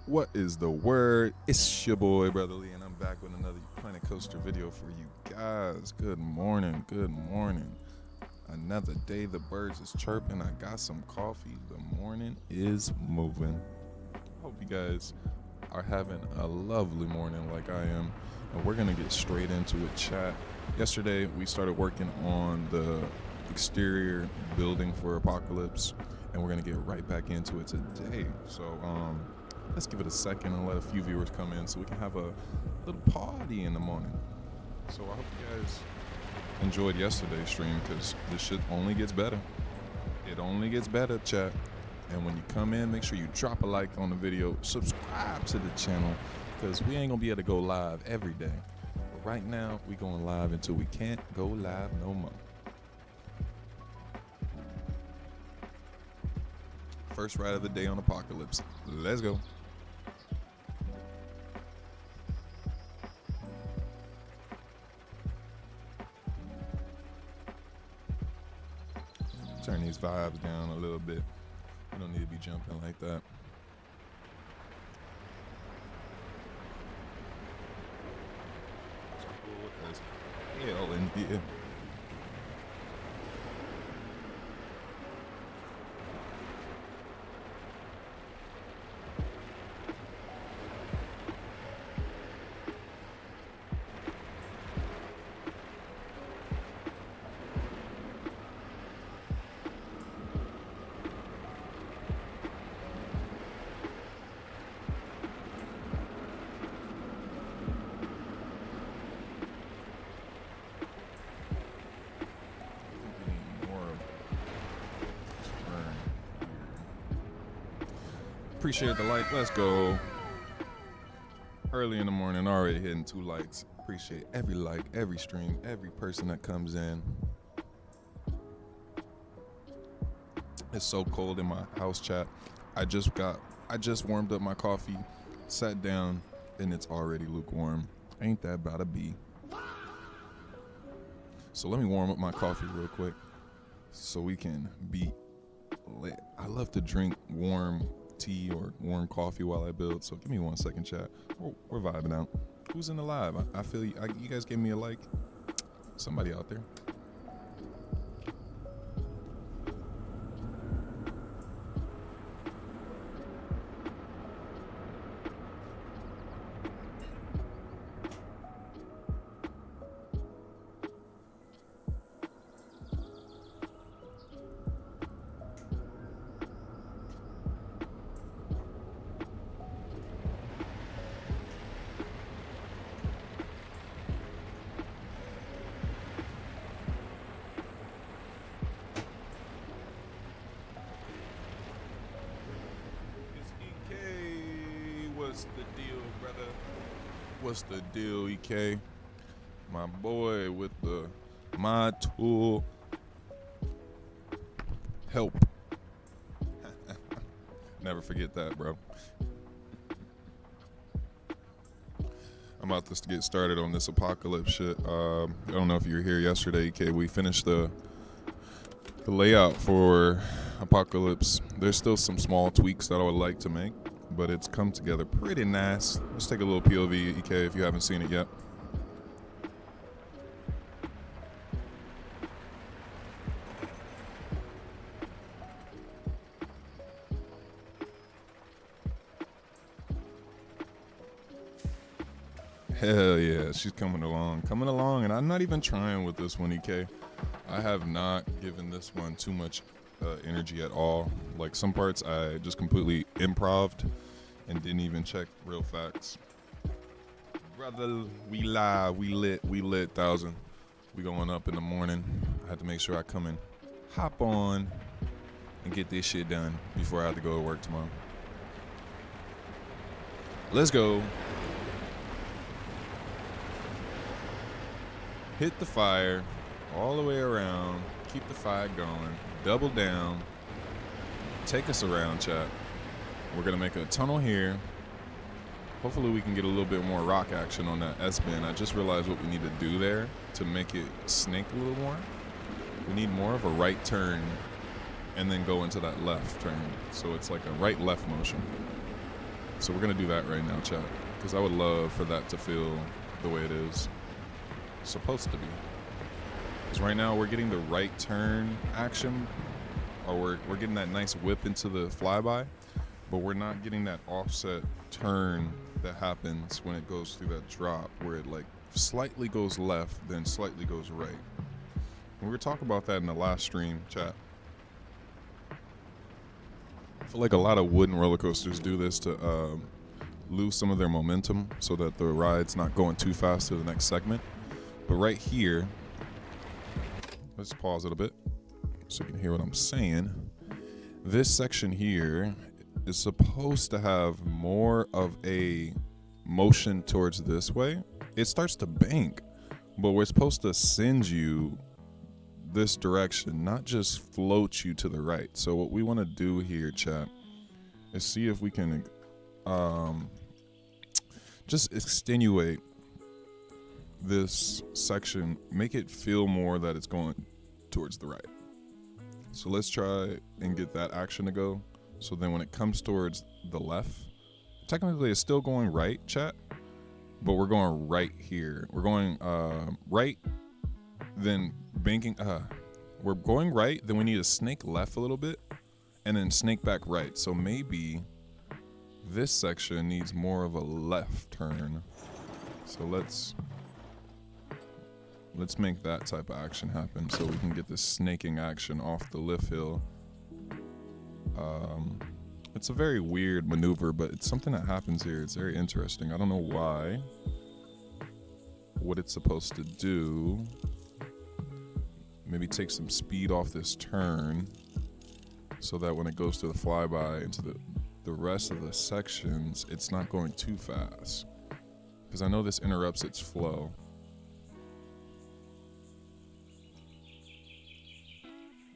What is the word? It's your boy, Brotherly, and I'm back with another Planet Coaster video for you guys. Good morning, good morning. Another day, the birds is chirping. I got some coffee. The morning is moving. Hope you guys are having a lovely morning like I am. And we're going to get straight into it, chat. Yesterday, we started working on the exterior building for Apocalypse, and we're going to get right back into it today. So, let's give it a second and let a few viewers come in so we can have a little party in the morning. So I hope you guys enjoyed yesterday's stream, because this shit only gets better. It only gets better, chat. And when you come in, make sure you drop a like on the video, subscribe to the channel, because we ain't gonna be able to go live every day. But right now, we going live until we can't go live no more. First ride of the day on Apocalypse. Let's go. Turn these vibes down a little bit. We don't need to be jumping like that. It's cool as hell in here. Appreciate the like. Let's go. Early in the morning, already hitting 2 likes. Appreciate every like, every stream, every person that comes in. It's so cold in my house, chat. I just warmed up my coffee, sat down, and it's already lukewarm. Ain't that about a bee? So let me warm up my coffee real quick so we can be lit. I love to drink warm tea or warm coffee while I build, so give me 1 second, chat. We're vibing out. Who's in the live? I feel you guys gave me a like. Somebody out there. What's the deal, brother? What's the deal, EK? My boy with the mod tool help. Never forget that, bro. I'm about to get started on this Apocalypse shit. I don't know if you were here yesterday, EK. We finished the layout for Apocalypse. There's still some small tweaks that I would like to make, but it's come together pretty nice. Let's take a little POV, EK, if you haven't seen it yet. Hell yeah, she's coming along, and I'm not even trying with this one, EK. I have not given this one too much energy at all. Like, some parts I just completely improv'd and didn't even check real facts. Brother, we live, we lit 1,000. We going up in the morning. I had to make sure I come and hop on and get this shit done before I have to go to work tomorrow. Let's go. Hit the fire all the way around. Keep the fire going. Double down. Take us around, chat. We're gonna make a tunnel here. Hopefully we can get a little bit more rock action on that S-bend. I just realized what we need to do there to make it snake a little more. We need more of a right turn and then go into that left turn. So it's like a right-left motion. So So we're gonna do that right now, chat, because I would love for that to feel the way it is supposed to be. Because right now we're getting the right turn action, or we're getting that nice whip into the flyby, but we're not getting that offset turn that happens when it goes through that drop, where it like slightly goes left, then slightly goes right. And we were talking about that in the last stream, chat. I feel like a lot of wooden roller coasters do this to lose some of their momentum so that the ride's not going too fast to the next segment. But right here, let's pause it a bit so you can hear what I'm saying. This section here is supposed to have more of a motion towards this way. It starts to bank, but we're supposed to send you this direction, not just float you to the right. So what we want to do here, chat, is see if we can just extenuate this section, make it feel more that it's going towards the right. So let's try and get that action to go. So then when it comes towards the left, technically it's still going right, chat, but we're going right here. We're going right, then banking, we're going right, then we need to snake left a little bit and then snake back right. So maybe this section needs more of a left turn. So let's make that type of action happen so we can get this snaking action off the lift hill. It's a very weird maneuver, but it's something that happens here. It's very interesting. I don't know why. What it's supposed to do. Maybe take some speed off this turn so that when it goes to the flyby into the rest of the sections, it's not going too fast. Because I know this interrupts its flow.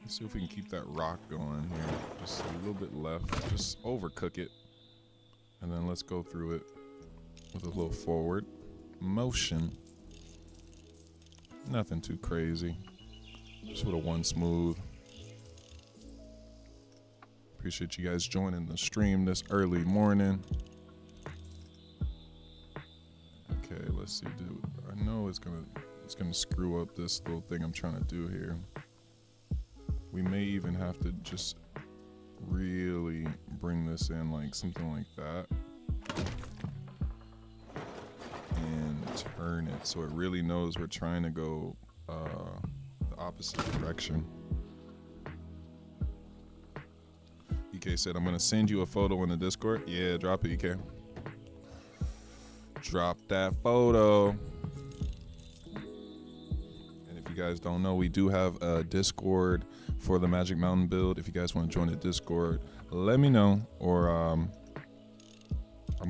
Let's see if we can keep that rock going here. Just a little bit left. Just overcook it. And then let's go through it with a little forward motion. Nothing too crazy. Just with a one smooth. Appreciate you guys joining the stream this early morning. Okay, let's see, dude. I know it's gonna screw up this little thing I'm trying to do here. We may even have to just really bring this in like something like that and turn it so it really knows we're trying to go the opposite direction. EK said, I'm gonna send you a photo in the Discord. Yeah, drop it, EK. Drop that photo. And if you guys don't know, we do have a Discord for the Magic Mountain build. If you guys want to join the Discord, let me know, or I'm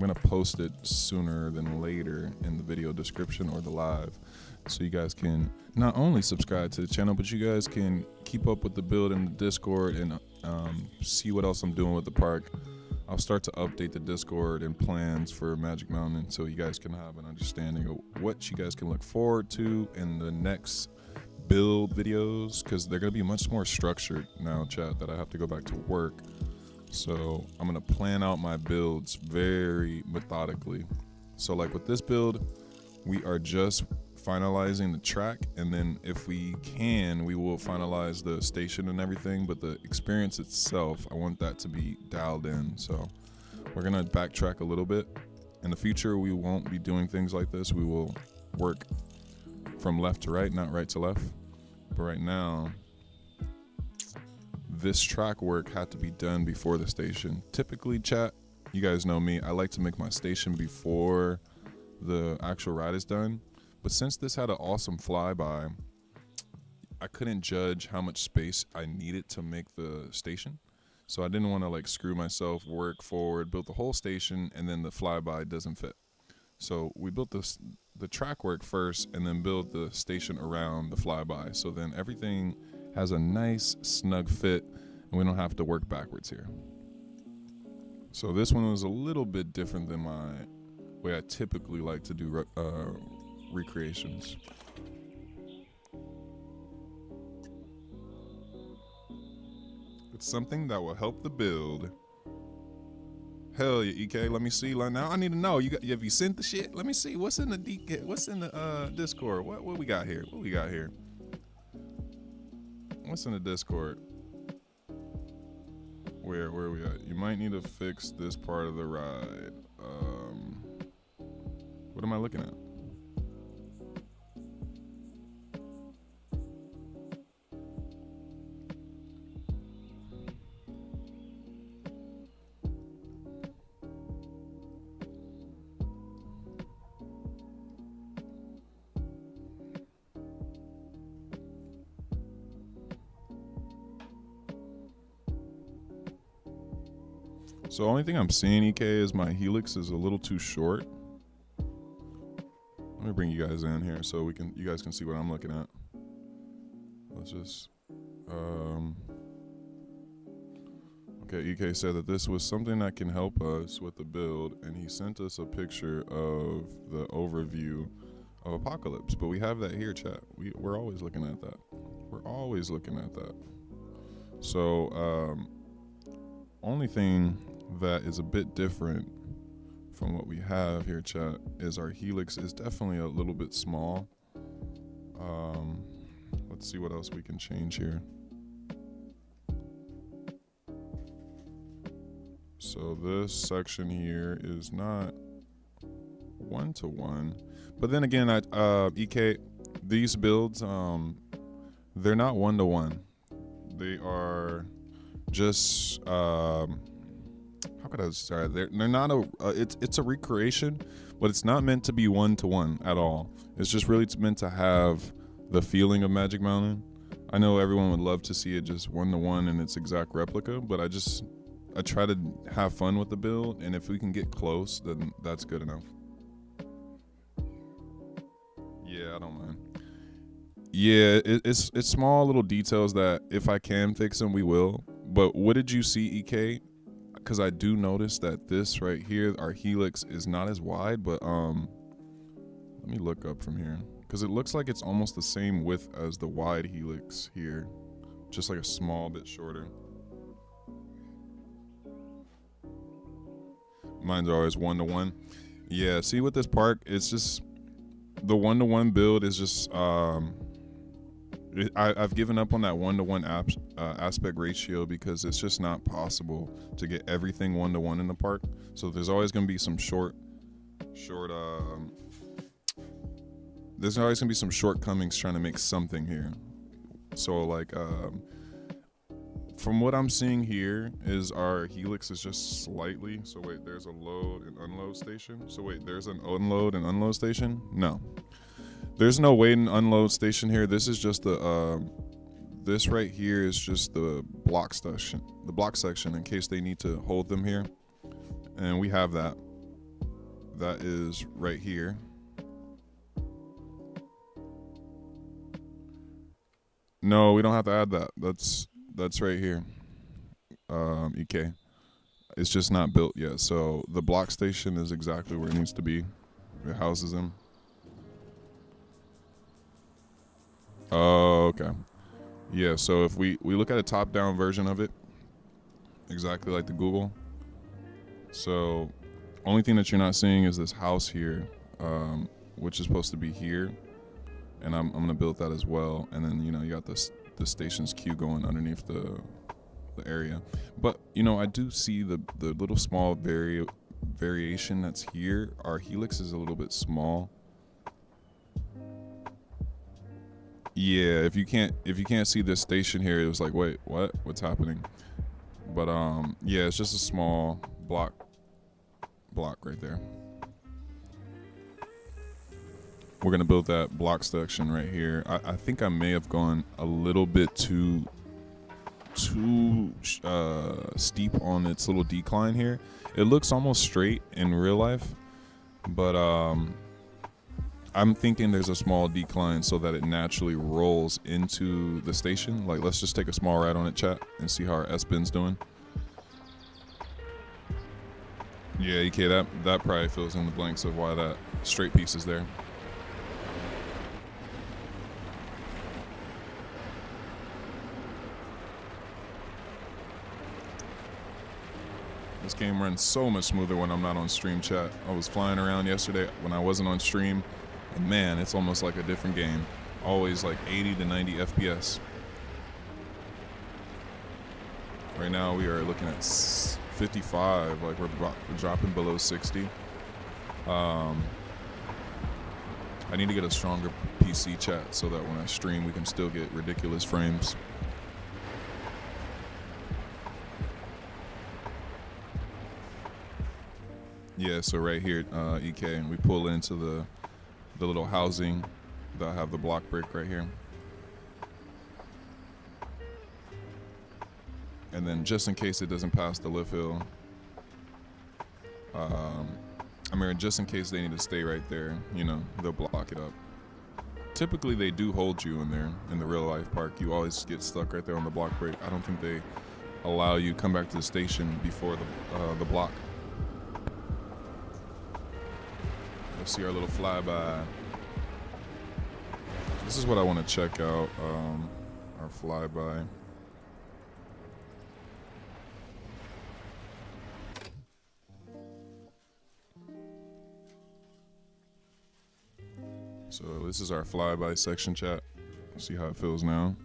gonna post it sooner than later in the video description or the live, so you guys can not only subscribe to the channel, but you guys can keep up with the build in the Discord and see what else I'm doing with the park. I'll start to update the Discord and plans for Magic Mountain so you guys can have an understanding of what you guys can look forward to in the next build videos, because they're going to be much more structured now, chat, that I have to go back to work. So I'm going to plan out my builds very methodically. So like with this build, we are just finalizing the track, and then if we can, we will finalize the station and everything, but the experience itself, I want that to be dialed in. So we're going to backtrack a little bit. In the future, we won't be doing things like this. We will work from left to right, not right to left. But right now, this track work had to be done before the station. Typically, chat, you guys know me, I like to make my station before the actual ride is done. But since this had an awesome flyby, I couldn't judge how much space I needed to make the station. So I didn't want to like screw myself, work forward, build the whole station, and then the flyby doesn't fit. So we built the track work first and then build the station around the flyby. So then everything has a nice snug fit and we don't have to work backwards here. So this one was a little bit different than my way I typically like to do recreations. It's something that will help the build Hell yeah, EK. Let me see. Like now, I need to know. Have you sent the shit? Let me see. What's in the DK? What's in the Discord? What we got here? What we got here? What's in the Discord? Where are we at? You might need to fix this part of the ride. What am I looking at? So the only thing I'm seeing, EK, is my helix is a little too short. Let me bring you guys in here so you guys can see what I'm looking at. Let's just okay, EK said that this was something that can help us with the build, and he sent us a picture of the overview of Apocalypse. But we have that here, chat. We're always looking at that. We're always looking at that. So only thing that is a bit different from what we have here, chat, is our helix is definitely a little bit small. Let's see what else we can change here. So this section here is not 1-to-1, but then again, EK, these builds, they're not 1-to-1. They are just how could I start? They're not it's a recreation, but it's not meant to be 1-to-1 at all. It's just really meant to have the feeling of Magic Mountain. I know everyone would love to see it just 1-to-1 in its exact replica, but I try to have fun with the build, and if we can get close, then that's good enough. Yeah, I don't mind. Yeah, it's small little details that if I can fix them, we will. But what did you see, EK? Because I do notice that this right here, our helix, is not as wide, but let me look up from here. Because it looks like it's almost the same width as the wide helix here. Just like a small bit shorter. Mine's always 1-to-1. Yeah, see with this park, it's just the 1-to-1 build is just I've given up on that 1-to-1 aspect ratio because it's just not possible to get everything 1-to-1 in the park. So there's always going to be some there's always going to be some shortcomings trying to make something here. So like from what I'm seeing here is our helix is just slightly. So wait, there's a load and unload station. So wait, there's an unload and unload station? No. There's no wait and unload station here. This is just the this right here is just the block section. The block section in case they need to hold them here. And we have that. That is right here. No, we don't have to add that. That's right here. EK. It's just not built yet. So the block station is exactly where it needs to be. It houses them. Oh, okay. Yeah, so if we look at a top-down version of it, exactly like the Google. So only thing that you're not seeing is this house here, which is supposed to be here. And I'm going to build that as well. And then, you got the station's queue going underneath the area. But, I do see the little small variation that's here. Our helix is a little bit small. Yeah, if you can't see this station here, it was like, wait, what's happening? But yeah, it's just a small block right there. We're gonna build that block section right here. I think I may have gone a little bit too steep on its little decline here. It looks almost straight in real life, but I'm thinking there's a small decline so that it naturally rolls into the station. Like, let's just take a small ride on it, chat, and see how our S-Bin's doing. Yeah, EK, that probably fills in the blanks of why that straight piece is there. This game runs so much smoother when I'm not on stream, chat. I was flying around yesterday when I wasn't on stream, and man, it's almost like a different game. Always like 80 to 90 FPS. Right now we are looking at 55, like we're dropping below 60. I need to get a stronger PC, chat, so that when I stream we can still get ridiculous frames. Yeah, so right here, EK, and we pull into the little housing that have the block break right here. And then just in case it doesn't pass the lift hill, just in case they need to stay right there, you know, they'll block it up. Typically they do hold you in there in the real life park. You always get stuck right there on the block break. I don't think they allow you come back to the station before the block. Let's see our little flyby. This is what I want to check out, our flyby. So this is our flyby section, chat. Let's see how it feels now.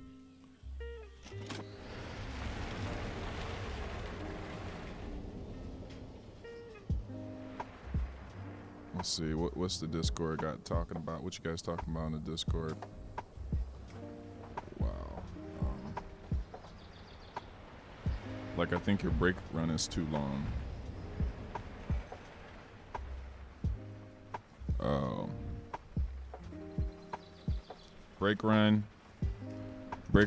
Let's see, what's the Discord got talking about? What you guys talking about in the Discord? Wow. Like, I think your brake run is too long. Brake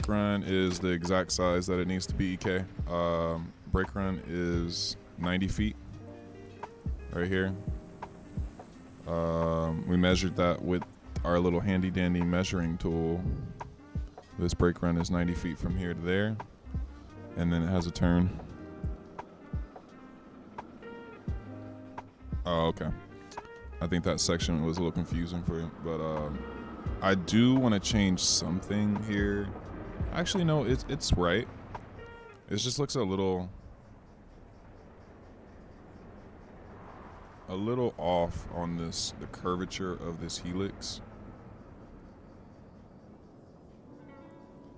run is the exact size that it needs to be, EK. Brake run is 90 feet right here. We measured that with our little handy dandy measuring tool. This brake run is 90 feet from here to there, and then it has a turn. Oh, okay. I think that section was a little confusing for you, but I do want to change something here. Actually, no, it's right. It just looks a little off on the curvature of this helix.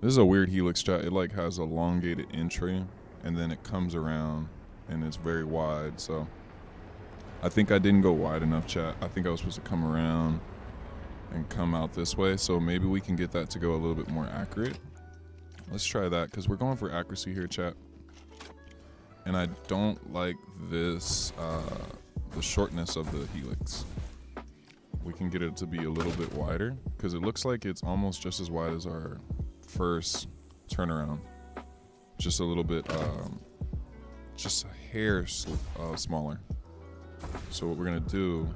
This is a weird helix, chat. It like has a elongated entry and then it comes around and it's very wide. So I think I didn't go wide enough, chat. I think I was supposed to come around and come out this way. So maybe we can get that to go a little bit more accurate. Let's try that because we're going for accuracy here, chat. And I don't like this, the shortness of the helix. We can get it to be a little bit wider because it looks like it's almost just as wide as our first turnaround. Just a little bit, just a hair smaller. So what we're gonna do,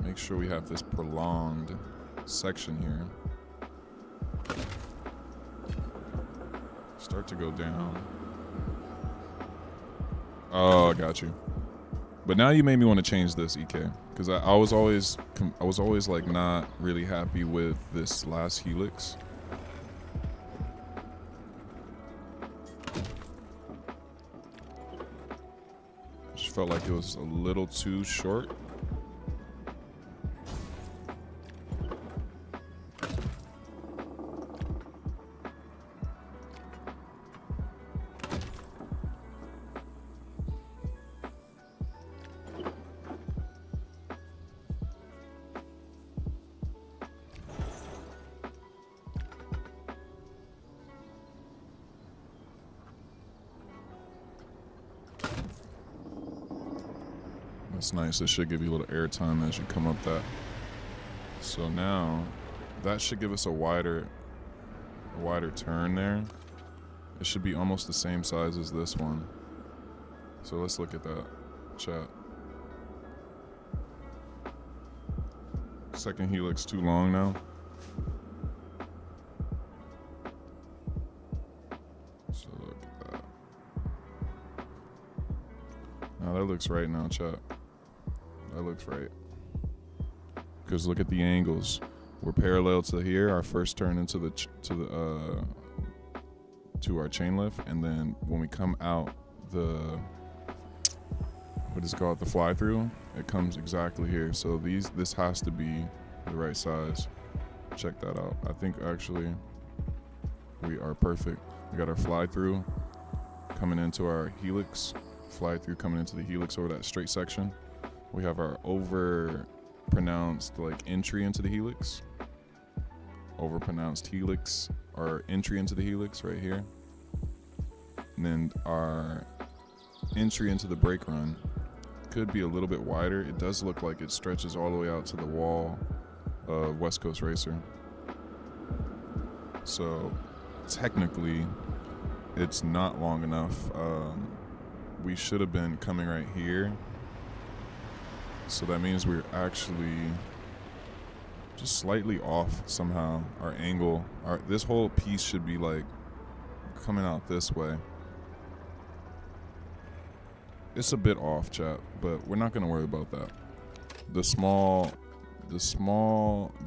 make sure we have this prolonged section here. Start to go down. Oh, I got you. But now you made me want to change this, EK, because I was always like not really happy with this last helix. Just felt like it was a little too short. That's nice. It should give you a little air time as you come up that. So now that should give us a wider turn there. It should be almost the same size as this one. So let's look at that, chat. Second helix too long now. So look at that. Now that looks right now, chat. That looks right. Because look at the angles. We're parallel to here, our first turn into to our chain lift, and then when we come out, the what is it called, the fly through, it comes exactly here. So this has to be the right size. Check that out. I think actually we are perfect. We got our fly through coming into our helix, fly through coming into the helix over that straight section. We have our over pronounced like entry into the helix, over pronounced helix, our entry into the helix right here, and then our entry into the brake run could be a little bit wider. It does look like it stretches all the way out to the wall of West Coast Racer, so technically it's not long enough. We should have been coming right here, so that means we're actually just slightly off somehow. Our angle, this whole piece should be like coming out this way. It's a bit off, chat, but we're not going to worry about that. The small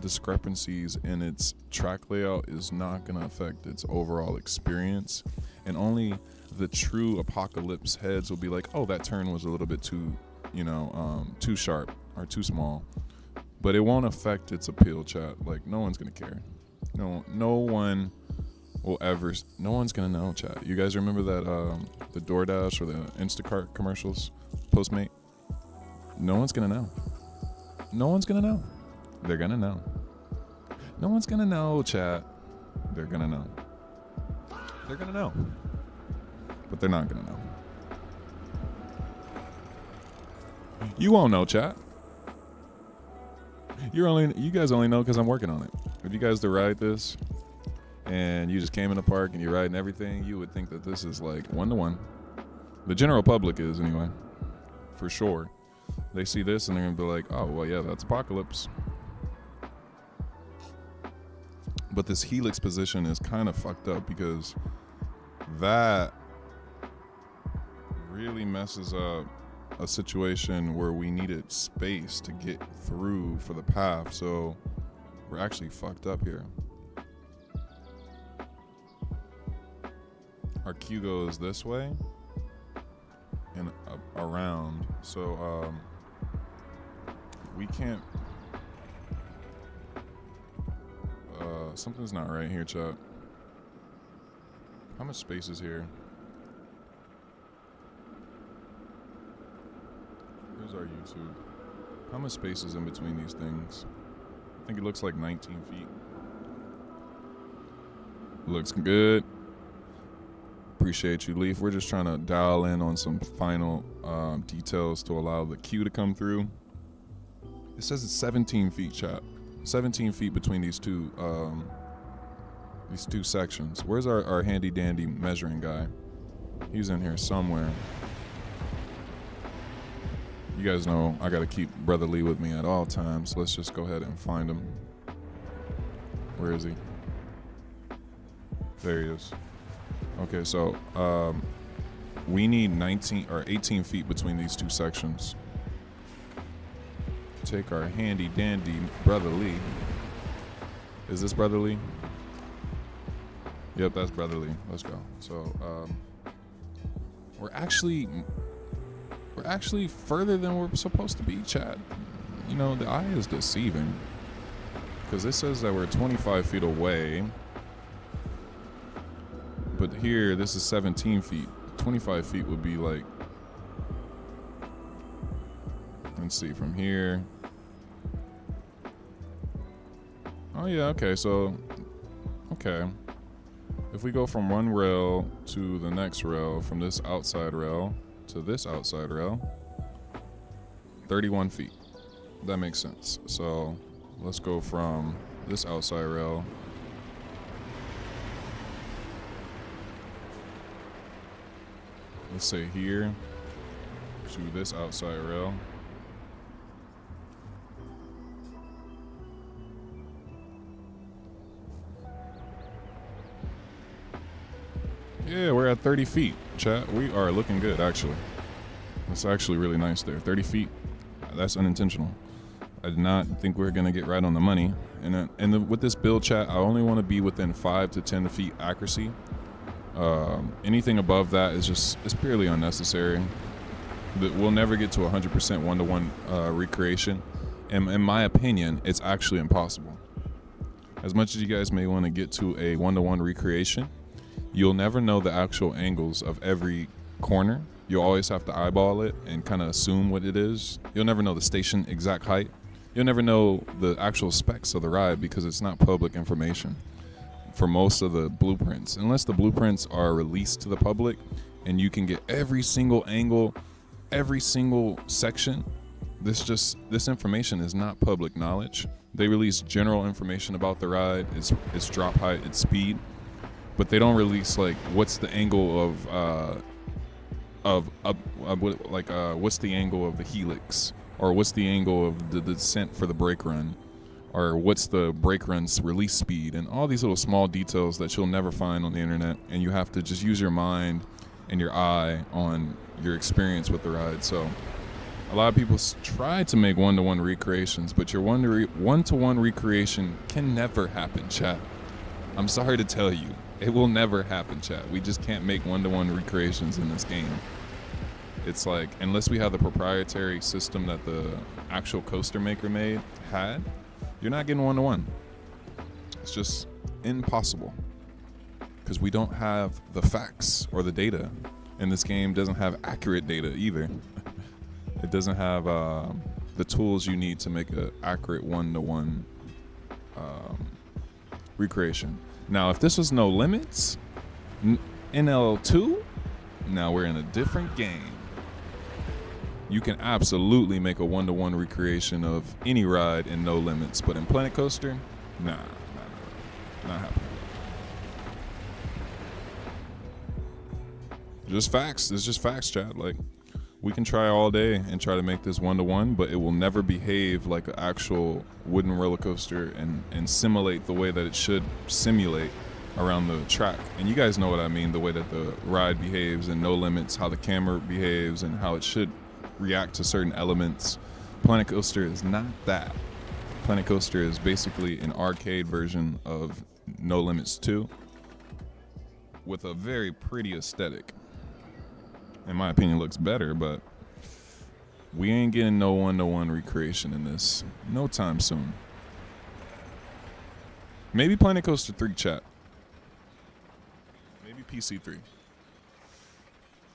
discrepancies in its track layout is not going to affect its overall experience, and only the true apocalypse heads will be like, oh, that turn was a little bit too, too sharp or too small. But it won't affect its appeal, chat. Like, no one's gonna care. No one will ever. No one's gonna know, chat. You guys remember that the DoorDash or the Instacart commercials, Postmate? No one's gonna know. No one's gonna know. They're gonna know. No one's gonna know, chat. They're gonna know. They're gonna know. But they're not gonna know. You won't know, chat. You guys only know because I'm working on it. If you guys to ride this and you just came in the park and you're riding everything, you would think that this is like 1-to-1. The general public is anyway, for sure. They see this and they're gonna be like, oh, well, yeah, that's Apocalypse. But this helix position is kind of fucked up because that really messes up a situation where we needed space to get through for the path. So we're actually fucked up here. Our queue goes this way and around. So we can't. Something's not right here, chat. How much space is here? Here's our YouTube. How much space is in between these things? I think it looks like 19 feet. Looks good. Appreciate you, Leaf. We're just trying to dial in on some final details to allow the queue to come through. It says it's 17 feet, chat. 17 feet between these two sections. Where's our handy dandy measuring guy? He's in here somewhere. You guys know I gotta keep Brother Lee with me at all times. Let's just go ahead and find him. Where is he? There he is. Okay, so we need 19 or 18 feet between these two sections. Take our handy dandy Brother Lee. Is this Brother Lee? Yep, that's Brother Lee. Let's go. So we're actually further than we're supposed to be, chat. You know, the eye is deceiving because it says that we're 25 feet away, but here this is 17 feet. 25 feet would be like, let's see, from here. Oh yeah, okay, so okay, if we go from one rail to the next rail, from this outside rail to this outside rail, 31 feet. That makes sense. So let's go from this outside rail let's say here to this outside rail. Yeah, we're at 30 feet, chat. We are looking good, actually. That's actually really nice there. 30 feet, that's unintentional. I did not think we were going to get right on the money. And with this build, chat, I only want to be within 5 to 10 feet accuracy. Anything above that is it's purely unnecessary. We'll never get to 100% one-to-one recreation. And in my opinion, it's actually impossible. As much as you guys may want to get to a one-to-one recreation, you'll never know the actual angles of every corner. You'll always have to eyeball it and kind of assume what it is. You'll never know the station exact height. You'll never know the actual specs of the ride because it's not public information for most of the blueprints. Unless the blueprints are released to the public and you can get every single angle, every single section, this information is not public knowledge. They release general information about the ride, its drop height, its speed, but they don't release like what's the angle what's the angle of the helix, or what's the angle of the descent for the brake run, or what's the brake run's release speed, and all these little small details that you'll never find on the internet, and you have to just use your mind and your eye on your experience with the ride. So a lot of people try to make one-to-one recreations, but your one-to-one recreation can never happen, chat. I'm sorry to tell you, it will never happen, chat. We just can't make one-to-one recreations in this game. It's like, unless we have the proprietary system that the actual coaster maker had, you're not getting one-to-one. It's just impossible because we don't have the facts or the data, and this game doesn't have accurate data either. It doesn't have the tools you need to make an accurate one-to-one recreation. Now, if this was No Limits, NL2, now we're in a different game. You can absolutely make a one-to-one recreation of any ride in No Limits, but in Planet Coaster, nah, not happening. Just facts. It's just facts, chat. Like, we can try all day and try to make this one-to-one, but it will never behave like an actual wooden roller coaster and simulate the way that it should simulate around the track. And you guys know what I mean, the way that the ride behaves in No Limits, how the camera behaves, and how it should react to certain elements. Planet Coaster is not that. Planet Coaster is basically an arcade version of No Limits 2 with a very pretty aesthetic. In my opinion, looks better, but we ain't getting no one-to-one recreation in this no time soon. Maybe Planet Coaster 3, chat. Maybe PC3.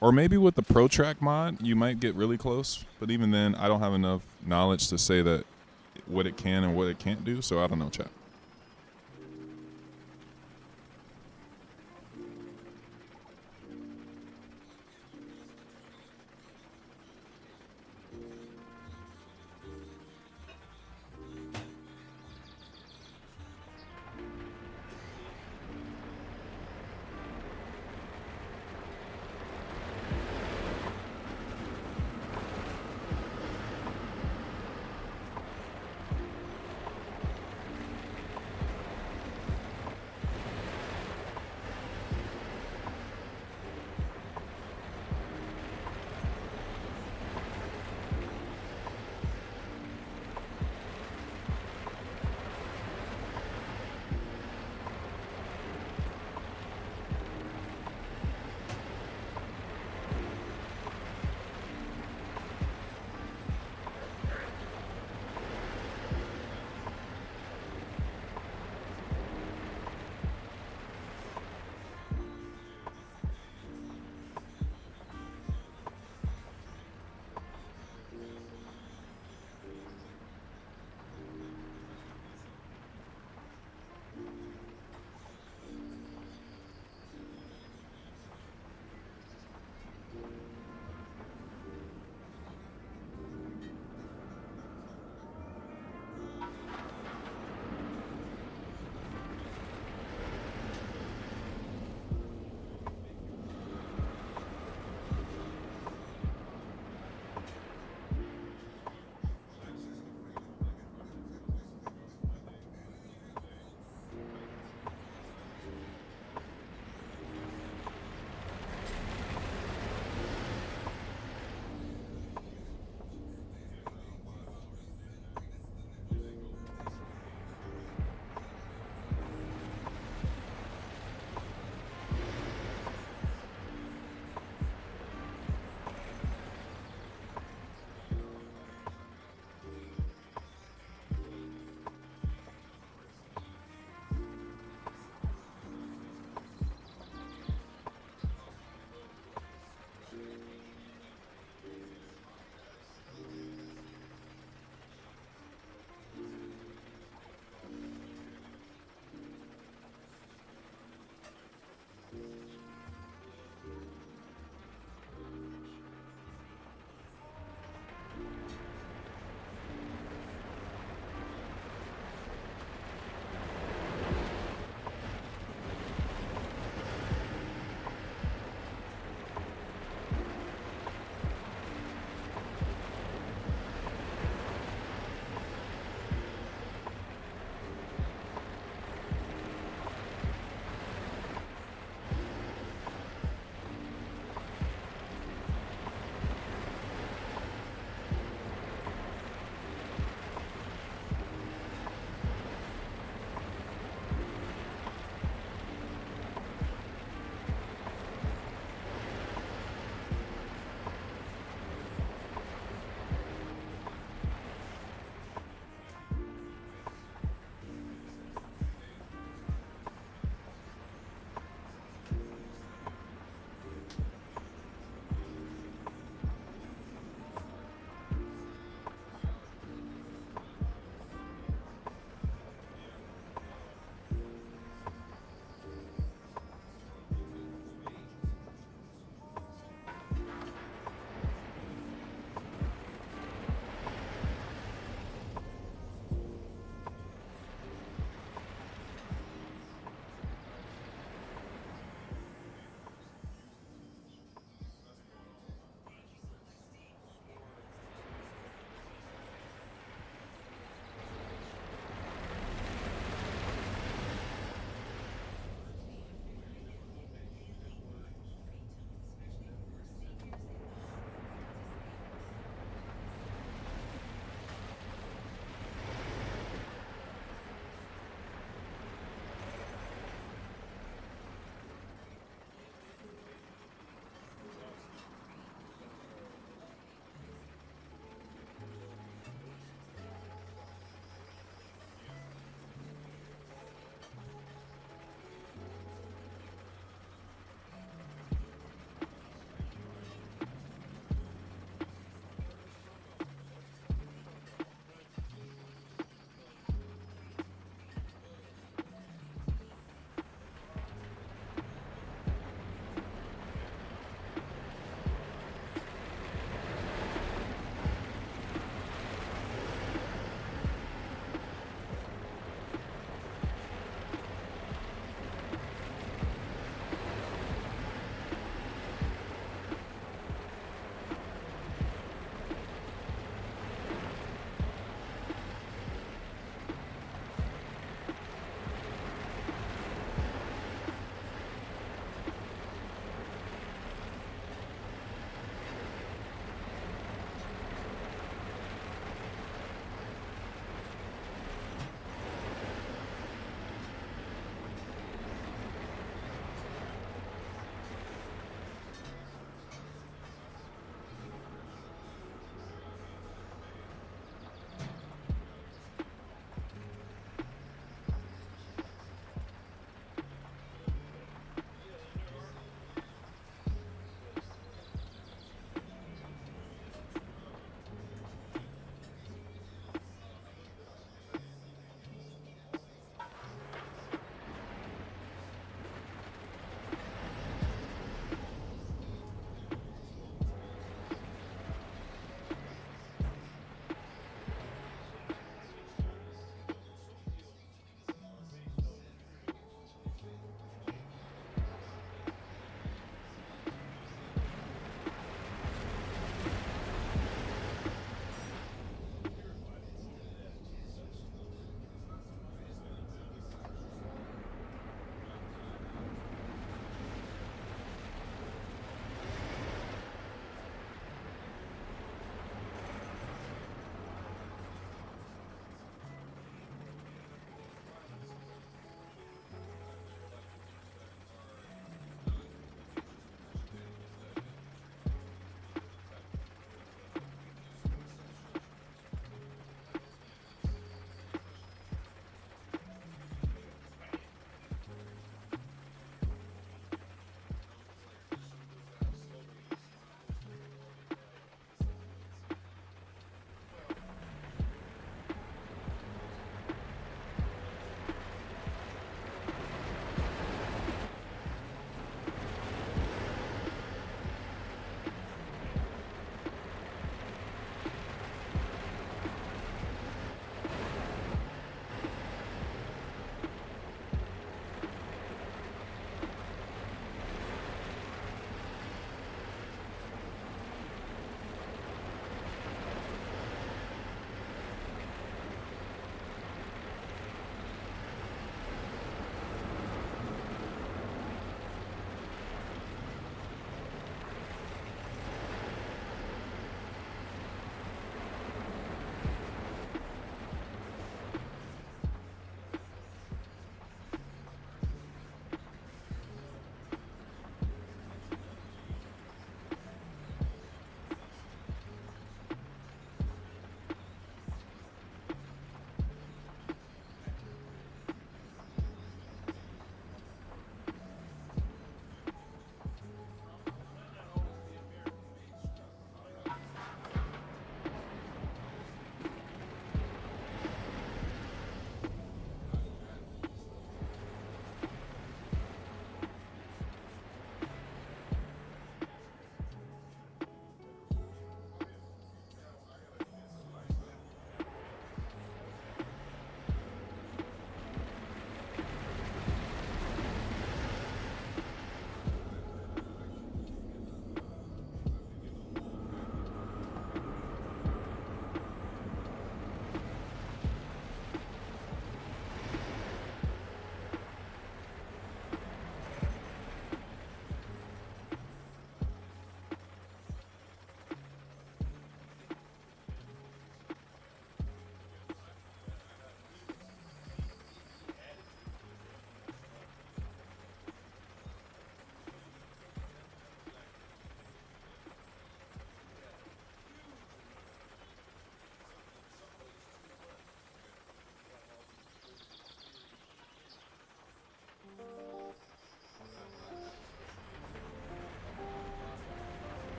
Or maybe with the Pro Track mod, you might get really close. But even then, I don't have enough knowledge to say that what it can and what it can't do, so I don't know, chat.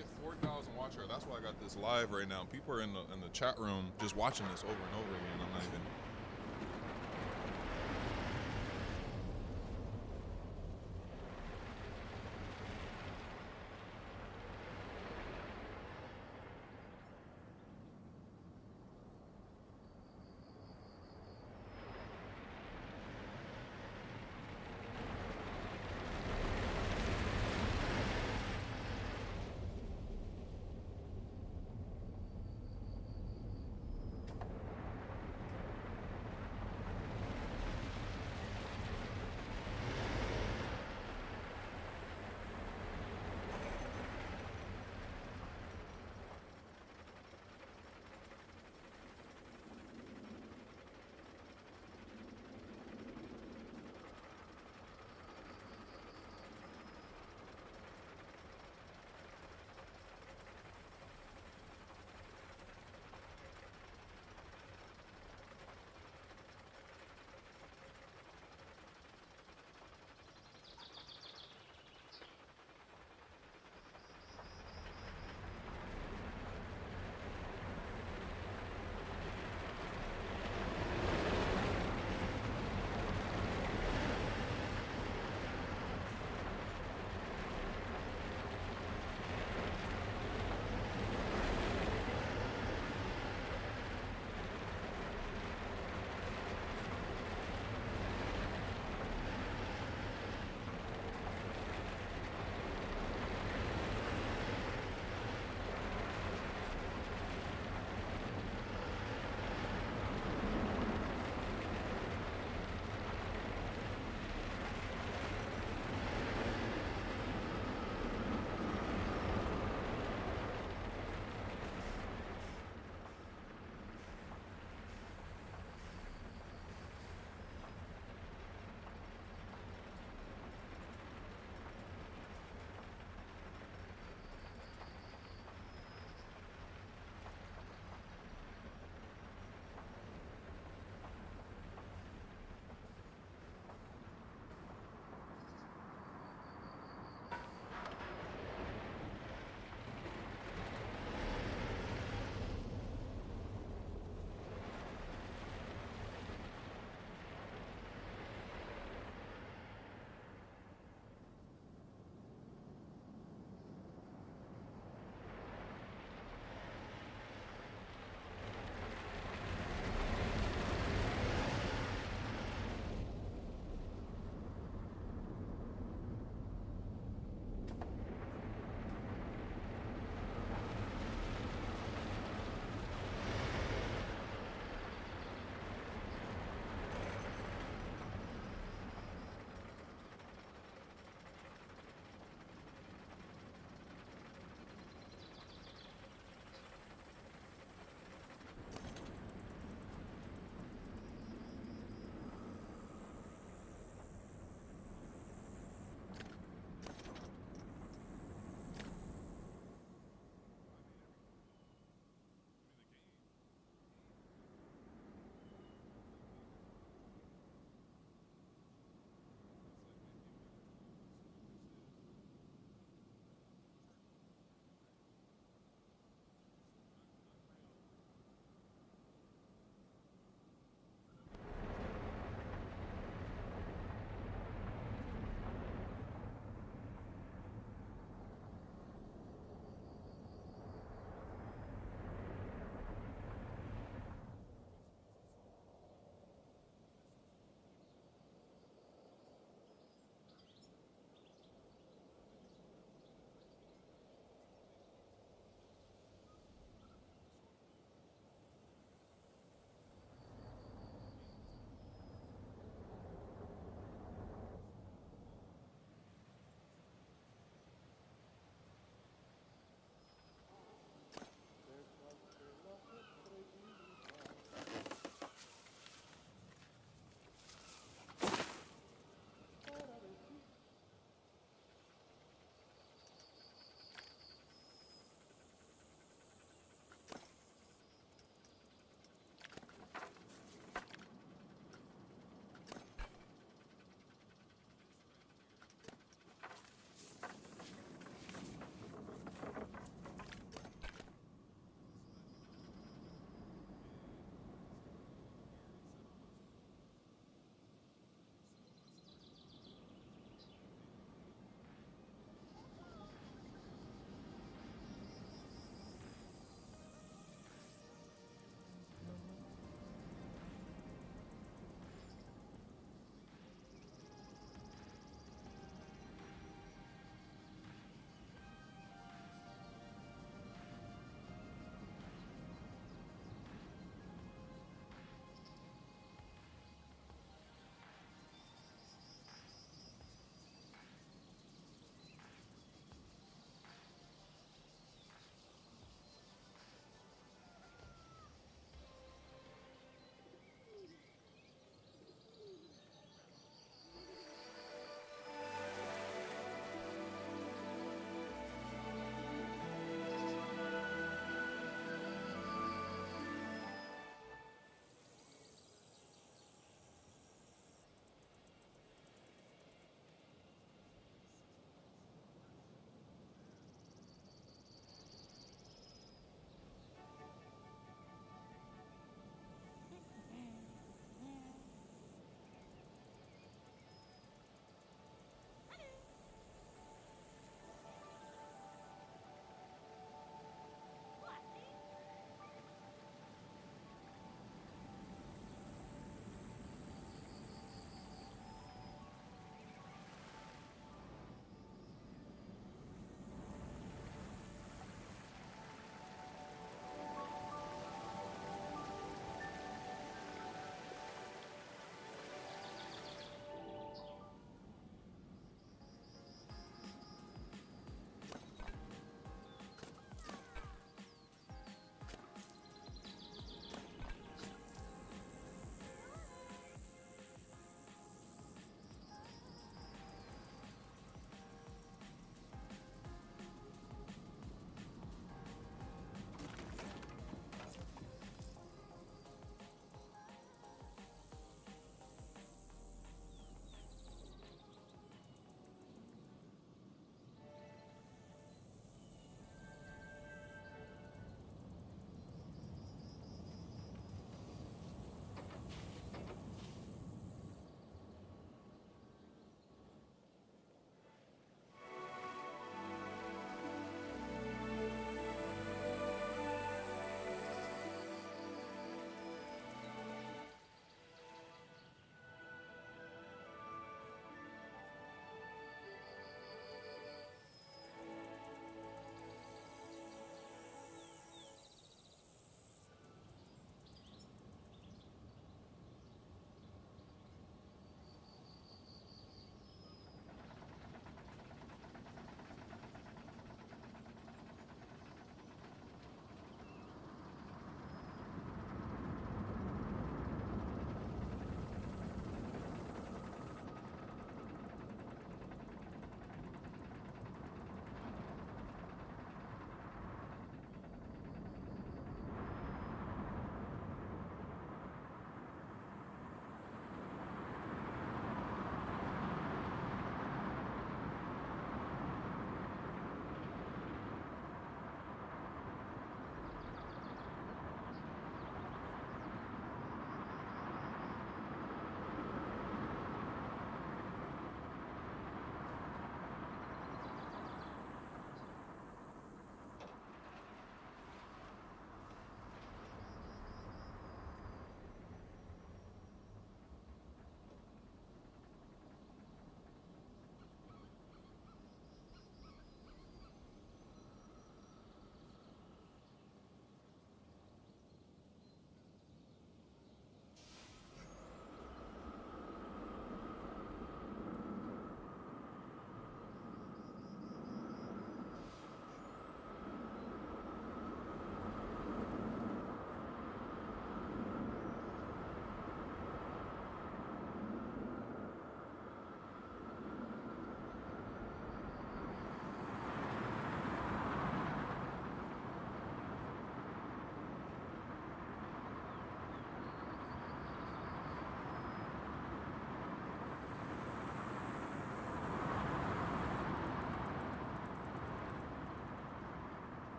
get 4,000 watchers. That's why I got this live right now. People are in the chat room just watching this over and over again. I'm not even.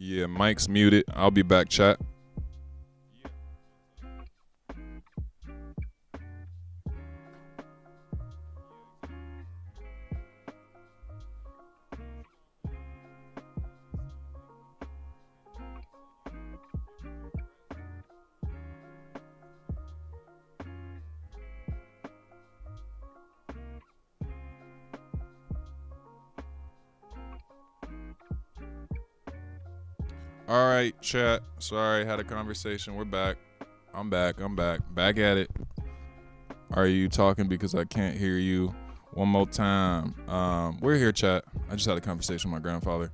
Yeah, Mike's muted. I'll be back, chat. All right, chat. Sorry, had a conversation. We're back. I'm back. Back at it. Are you talking because I can't hear you? One more time. We're here, chat. I just had a conversation with my grandfather.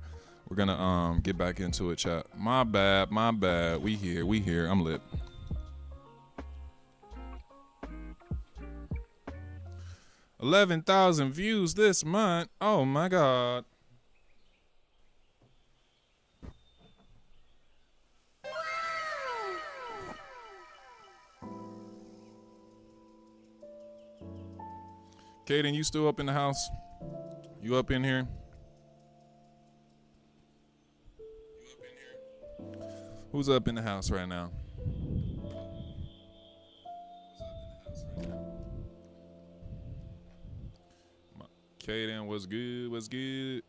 We're gonna get back into it, chat. My bad. We here. I'm lit. 11,000 views this month. Oh my God. Kaden, you still up in the house? You up in here? Who's up in the house right now? Kaden, what's good? What's good?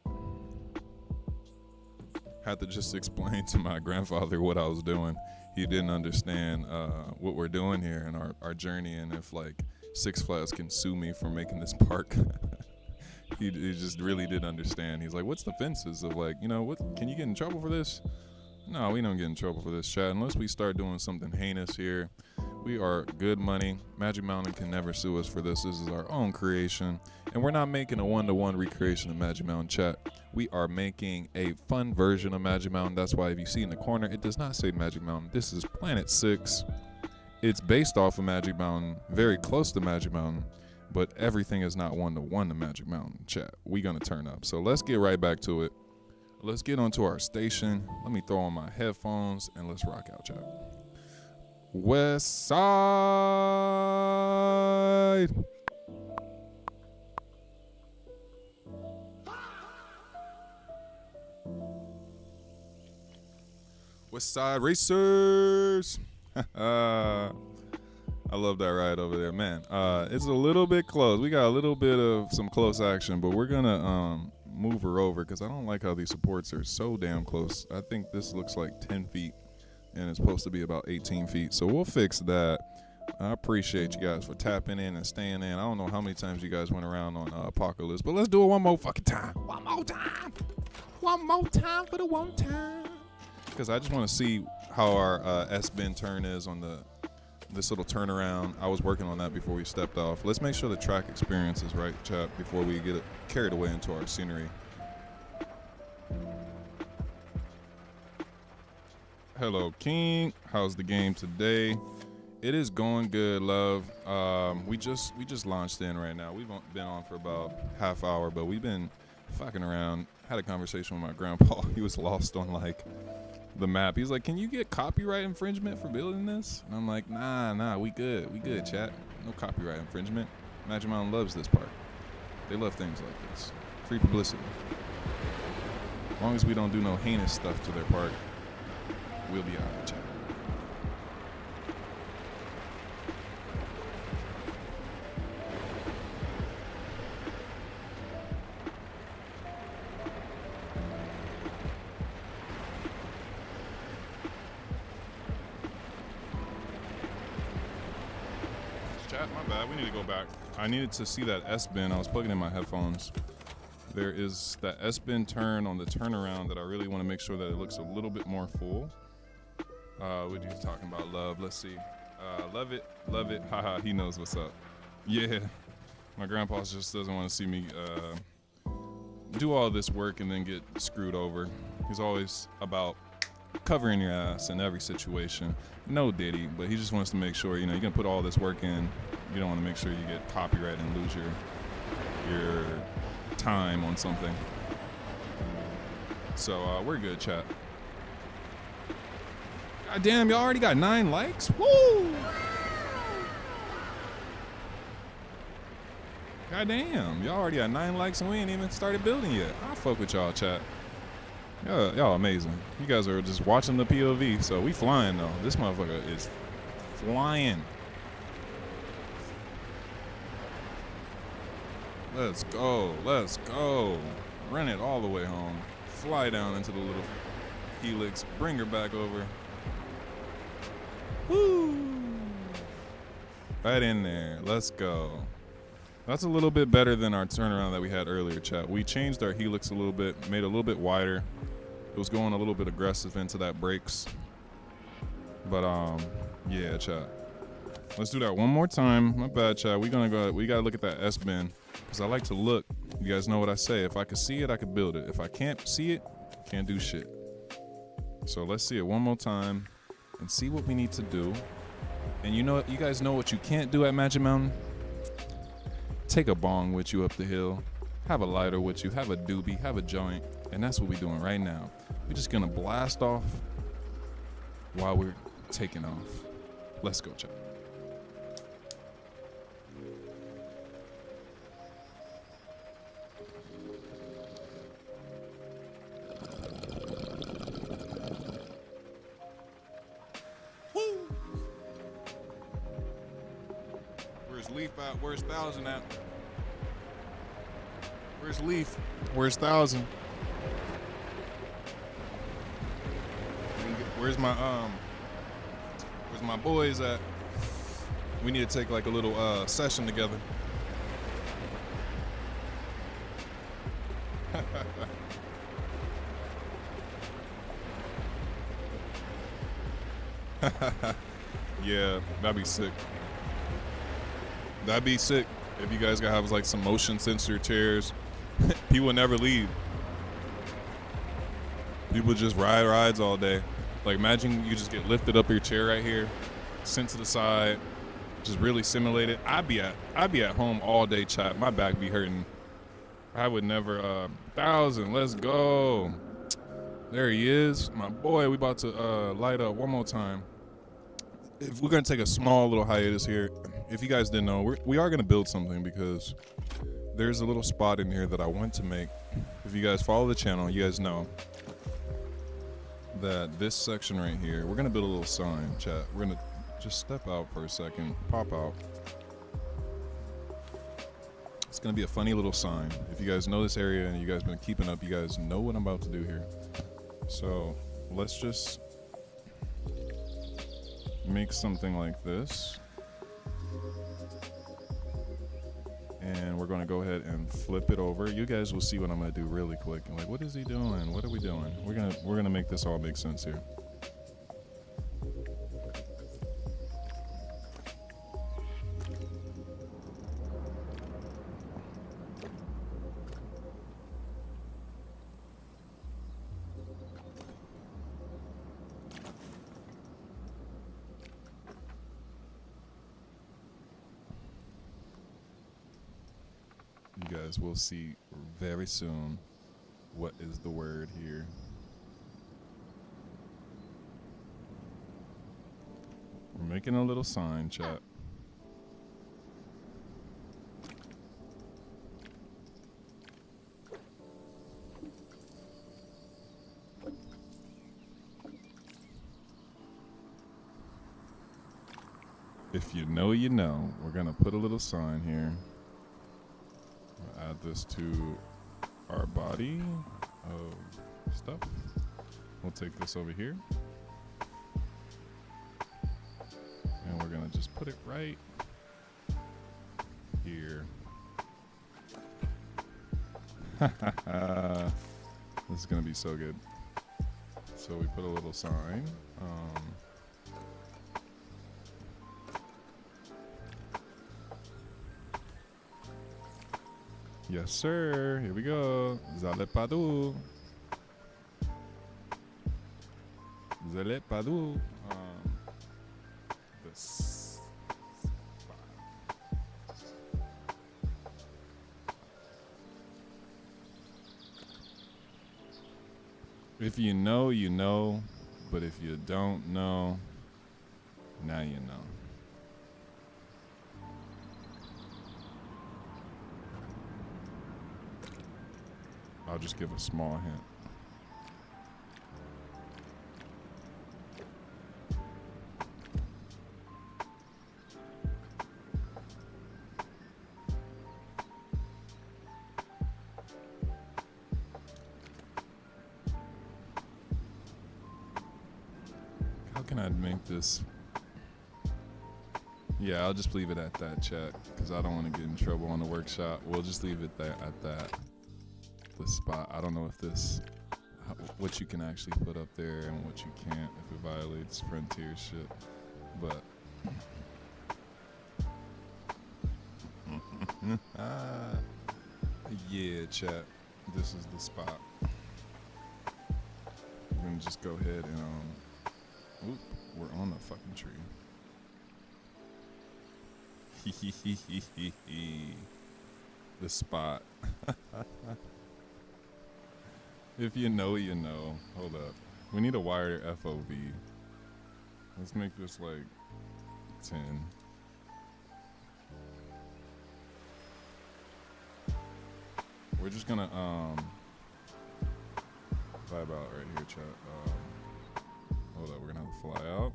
Had to just explain to my grandfather what I was doing. He didn't understand what we're doing here and our journey, and if like Six Flags can sue me for making this park. he just really didn't understand. He's like, what's the fences of like, what can you get in trouble for this? No, we don't get in trouble for this, chat. Unless we start doing something heinous here. We are good money. Magic Mountain can never sue us for this. This is our own creation. And we're not making a one-to-one recreation of Magic Mountain, chat. We are making a fun version of Magic Mountain. That's why if you see in the corner, it does not say Magic Mountain. This is Planet 6. It's based off of Magic Mountain, very close to Magic Mountain, but everything is not one-to-one to Magic Mountain, chat. We gonna turn up. So let's get right back to it. Let's get onto our station. Let me throw on my headphones and let's rock out, chat. West Side. West Side Racers. I love that ride over there, man. It's a little bit close. We got a little bit of some close action, but we're gonna move her over because I don't like how these supports are so damn close. I think this looks like 10 feet and it's supposed to be about 18 feet. So we'll fix that. I appreciate you guys for tapping in and staying in. I don't know how many times you guys went around on Apocalypse, but let's do it one more fucking time. One more time. One more time for the one time. Because I just want to see how our S-bend turn is on this little turnaround. I was working on that before we stepped off. Let's make sure the track experience is right, chat, before we get carried away into our scenery. Hello, King. How's the game today? It is going good, love. We just launched in right now. We've been on for about half hour, but we've been fucking around. Had a conversation with my grandpa. He was lost on like the map. He's like, can you get copyright infringement for building this? And I'm like, nah, we good, chat. No copyright infringement. Magic Mountain loves this park. They love things like this. Free publicity. As long as we don't do no heinous stuff to their park, we'll be out of chat. My bad. We need to go back. I needed to see that S-bend. I was plugging in my headphones. There is that S-bend turn on the turnaround that I really want to make sure that it looks a little bit more full. What are you talking about, love? Let's see. Love it. Haha, he knows what's up. Yeah. My grandpa just doesn't want to see me do all this work and then get screwed over. He's always about covering your ass in every situation. No Diddy, but he just wants to make sure, you're going to put all this work in. You don't want to make sure you get copyright and lose your time on something. So we're good, chat. God damn, y'all already got 9 likes? Woo! God damn, y'all already got 9 likes and we ain't even started building yet. I fuck with y'all, chat. Y'all amazing. You guys are just watching the POV, so we flying though. This motherfucker is flying. Let's go. Run it all the way home. Fly down into the little helix. Bring her back over. Woo! Right in there. Let's go. That's a little bit better than our turnaround that we had earlier, chat. We changed our helix a little bit, made it a little bit wider. It was going a little bit aggressive into that brakes. But yeah, chat. Let's do that one more time. My bad, chat. We gotta look at that S-bend. Because I like to look. You guys know what I say. If I can see it, I can build it. If I can't see it, can't do shit. So let's see it one more time and see what we need to do. And you guys know what you can't do at Magic Mountain? take a bong with you up the hill, have a lighter with you, have a doobie, have a joint, and that's what we're doing right now. We're just gonna blast off while we're taking off. Let's go, chat. Where's Leaf at? Where's Thousand at? Where's Leaf? Where's Thousand? Where's my boys at? We need to take like a little session together. Yeah, that'd be sick. That'd be sick if you guys gotta have like some motion sensor chairs. People never leave. People just ride rides all day. Like imagine you just get lifted up your chair right here, sent to the side, just really simulate it. I'd be at home all day, chat. My back be hurting. I would never. Thousand, let's go. There he is, my boy. We about to light up one more time. If we're gonna take a small little hiatus here, if you guys didn't know, we are gonna build something because there's a little spot in here that I want to make. If you guys follow the channel, you guys know that this section right here, we're gonna build a little sign, chat. We're gonna just step out for a second, pop out. It's gonna be a funny little sign. If you guys know this area and you guys been keeping up, you guys know what I'm about to do here. So let's just make something like this. And we're gonna go ahead and flip it over. You guys will see what I'm gonna do really quick. Like, what is he doing? What are we doing? We're gonna make this all make sense here. You guys will see very soon what is the word here. We're making a little sign, chat. If you know, you know. We're gonna put a little sign here. Add this to our body of stuff. We'll take this over here. And we're gonna just put it right here. This is gonna be so good. So we put a little sign. Yes, sir. Here we go. Zalepadu. Zalepadu. This. If you know, you know. But if you don't know, now you know. I'll just give a small hint. How can I make this? Yeah, I'll just leave it at that, chat, because I don't want to get in trouble on the workshop. We'll just leave it there at that. The spot. I don't know if this, what you can actually put up there and what you can't, if it violates Frontier shit. But yeah, chat. This is the spot. We're gonna just go ahead and oop, we're on the fucking tree. the spot. If you know, you know. Hold up. We need a wired FOV. Let's make this like 10. We're just gonna vibe out right here, chat. Hold up, we're gonna have to fly out.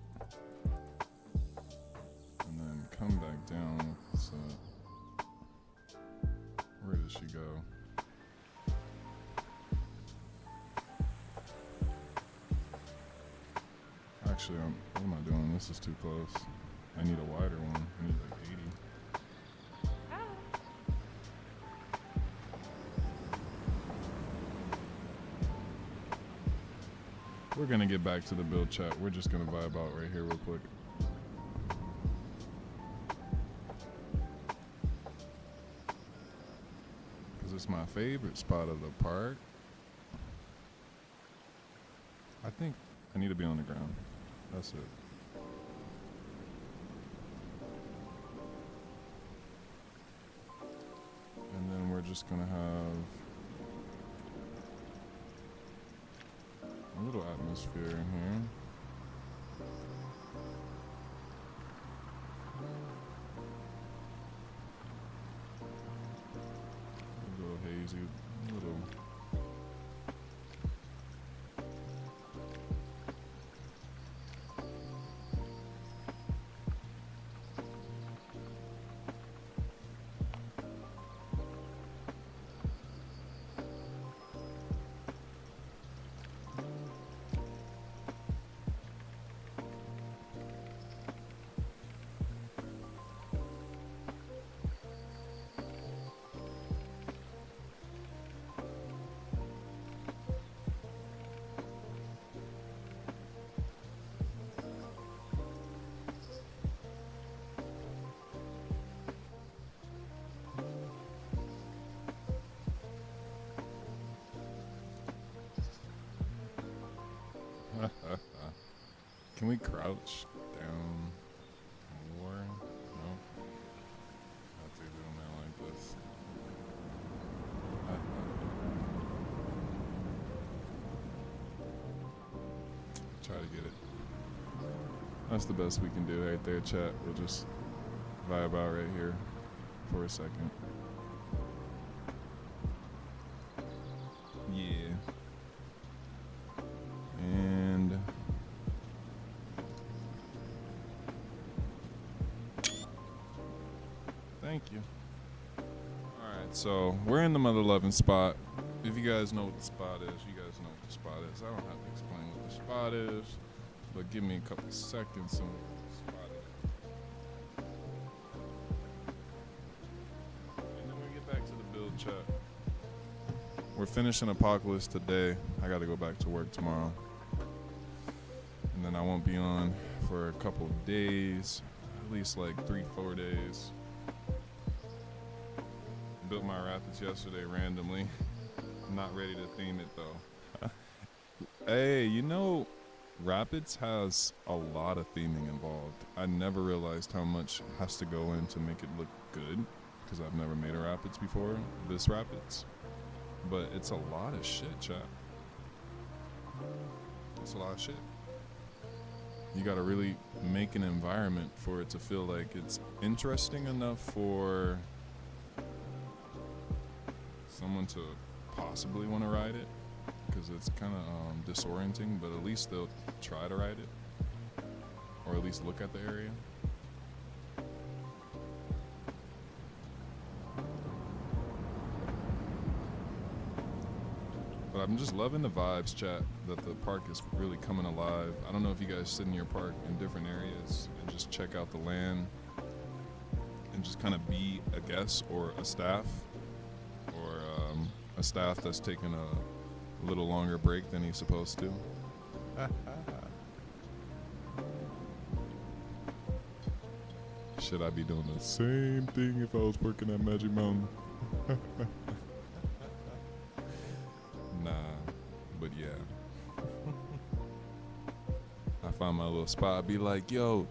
And then come back down. So where did she go? Actually, what am I doing? This is too close. I need a wider one. I need like 80. We're gonna get back to the build chat. We're just gonna vibe out right here real quick. Cause it's my favorite spot of the park. I think I need to be on the ground. That's it. And then we're just gonna have a little atmosphere in here. A little hazy, a little. Can we crouch down more? No. Have to do them like this. Try to get it. That's the best we can do right there, chat. We'll just vibe out right here for a second. Yeah. And thank you. Alright, so we're in the Mother Loving spot. If you guys know what the spot is, you guys know what the spot is. I don't have to explain what the spot is, but give me a couple seconds on what the spot is. And then we get back to the build chat. We're finishing Apocalypse today. I gotta go back to work tomorrow. And then I won't be on for a couple days, at least like 3-4 days. Built my rapids yesterday randomly. I'm not ready to theme it though. Hey, you know, rapids has a lot of theming involved. I never realized how much has to go in to make it look good, because I've never made a rapids before, this rapids. But it's a lot of shit, chat. It's a lot of shit. You gotta really make an environment for it to feel like it's interesting enough for someone to possibly want to ride it, because it's kind of disorienting, but at least they'll try to ride it, or at least look at the area. But I'm just loving the vibes, chat, that the park is really coming alive. I don't know if you guys sit in your park in different areas and just check out the land and just kind of be a guest or a staff, or a staff that's taking a little longer break than he's supposed to. Should I be doing the same thing if I was working at Magic Mountain? Nah, but yeah. I find my little spot. I'd be like, yo,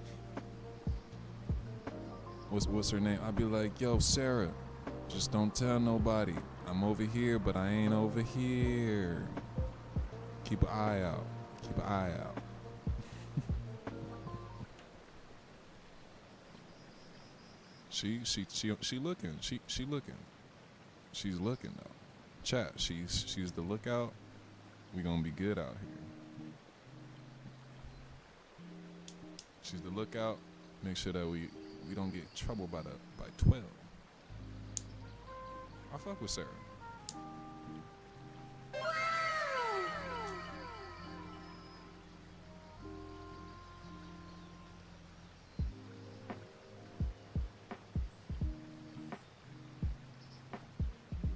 what's her name? I'd be like, yo, Sarah, Just don't tell nobody. I'm over here, but I ain't over here. Keep an eye out. Keep an eye out. She looking. She looking. She's looking though. Chat. She's the lookout. We gonna be good out here. She's the lookout. Make sure that we don't get in trouble by 12. I fuck with Sarah.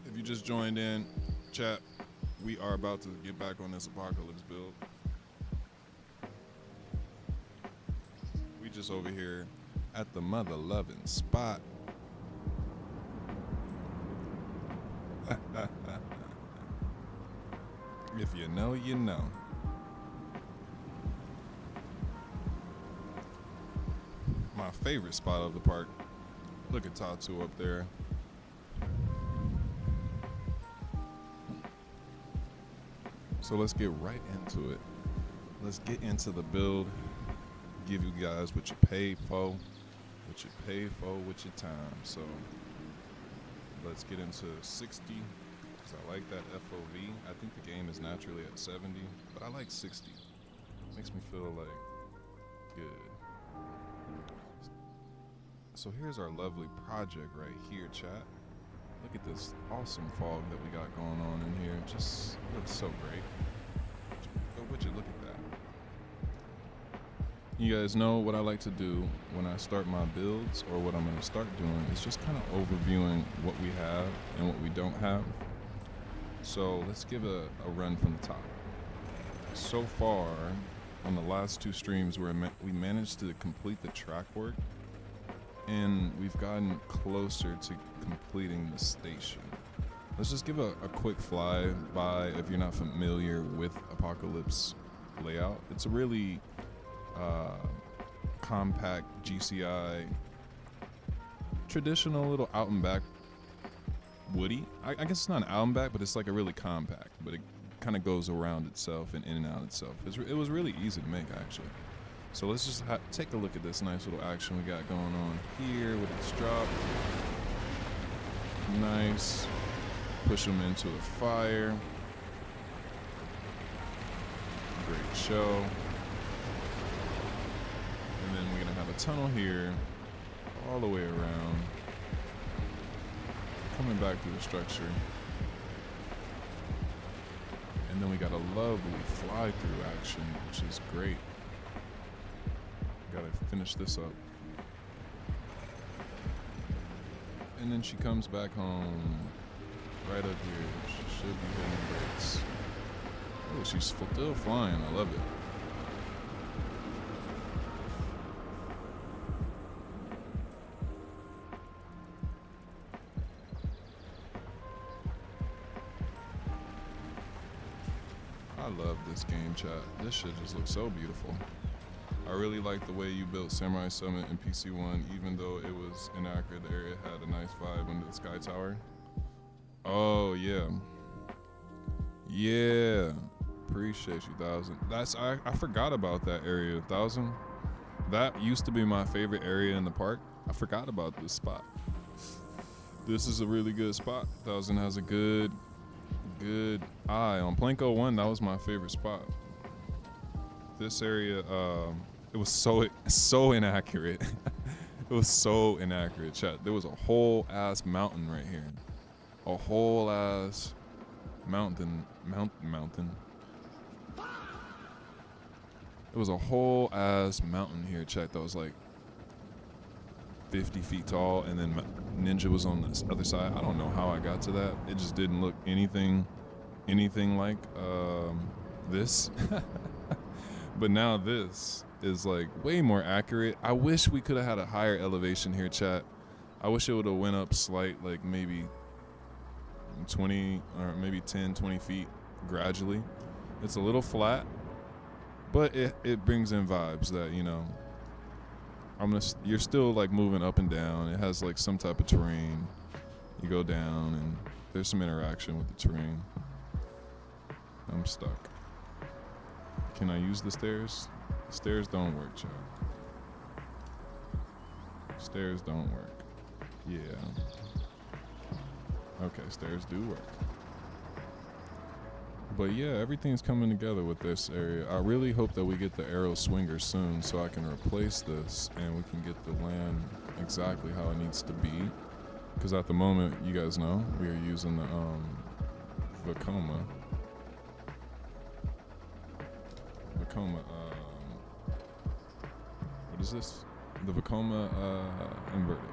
If you just joined in, chat, we are about to get back on this apocalypse build. We just over here at the mother loving spot. If you know, you know. My favorite spot of the park. Look at Tatu up there. So let's get right into it. Let's get into the build. Give you guys what you paid for. What you paid for with your time. So let's get into 60. Because I like that FOV. I think the game is naturally at 70. But I like 60. Makes me feel like good. So here's our lovely project right here, chat. Look at this awesome fog that we got going on in here. Just looks so great. Go would you look at that. You guys know what I like to do when I start my builds, or what I'm going to start doing, is just kind of overviewing what we have and what we don't have. So let's give a run from the top. So far, on the last two streams, we managed to complete the track work. And we've gotten closer to completing the station. Let's just give a quick fly by if you're not familiar with Apocalypse layout. It's a really compact GCI, traditional little out and back woody. I guess it's not an out and back, but it's like a really compact, but it kind of goes around itself and in and out itself. It was really easy to make, actually. So let's just take a look at this nice little action we got going on here with its drop. Nice. Push them into a fire. Great show. And then we're going to have a tunnel here all the way around. Coming back through the structure. And then we got a lovely fly-through action, which is great. Gotta finish this up. And then she comes back home right up here. She should be hitting brakes. Oh, she's still flying. I love it. I love this game, chat. This shit just looks so beautiful. I really like the way you built Samurai Summit in PC1, even though it was inaccurate. The area had a nice vibe under the Sky Tower. Oh, yeah. Yeah. Appreciate you, 1000. I forgot about that area, 1000. That used to be my favorite area in the park. I forgot about this spot. This is a really good spot. 1000 has a good eye. On Planko 1, that was my favorite spot. This area, it was so inaccurate. It was so inaccurate, chat. There was a whole ass mountain right here. A whole ass mountain. It was a whole ass mountain here, chat, that was like 50 feet tall, and then Ninja was on this other side. I don't know how I got to that. It just didn't look anything like this. But now this is like way more accurate. I wish we could have had a higher elevation here, chat. I wish it would have went up slight, like maybe 20 or maybe 10, 20 feet gradually. It's a little flat, but it brings in vibes that, you know, you're still like moving up and down. It has like some type of terrain. You go down and there's some interaction with the terrain. I'm stuck. Can I use the stairs? The stairs don't work, chat. Stairs don't work. Yeah. Okay, stairs do work. But yeah, everything's coming together with this area. I really hope that we get the arrow swinger soon so I can replace this and we can get the land exactly how it needs to be. Because at the moment, you guys know, we are using the Vekoma. What is this? The Vekoma inverted.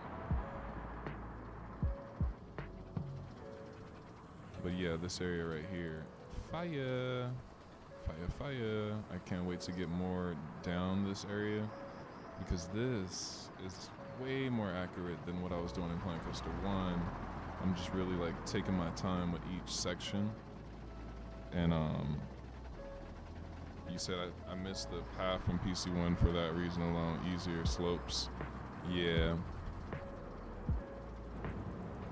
But yeah, this area right here. Fire. I can't wait to get more down this area because this is way more accurate than what I was doing in Planet Coaster 1. I'm just really like taking my time with each section. And you said I missed the path from PC1 for that reason alone. Easier slopes. Yeah.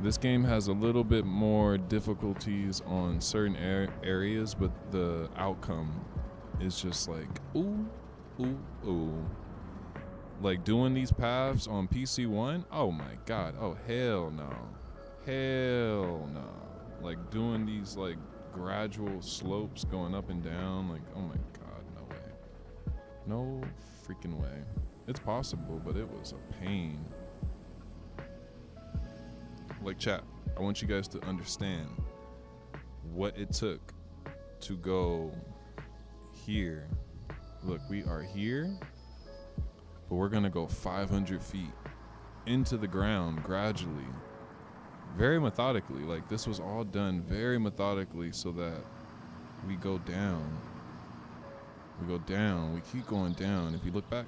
This game has a little bit more difficulties on certain areas, but the outcome is just like, ooh. Like doing these paths on PC1, oh my god, oh hell no. Like doing these like gradual slopes going up and down, like oh my god, no way. No freaking way. It's possible, but it was a pain. Like chat, I want you guys to understand what it took to go here. Look, we are here, but we're gonna go 500 feet into the ground gradually, very methodically. Like this was all done very methodically so that we go down. We keep going down. If you look back,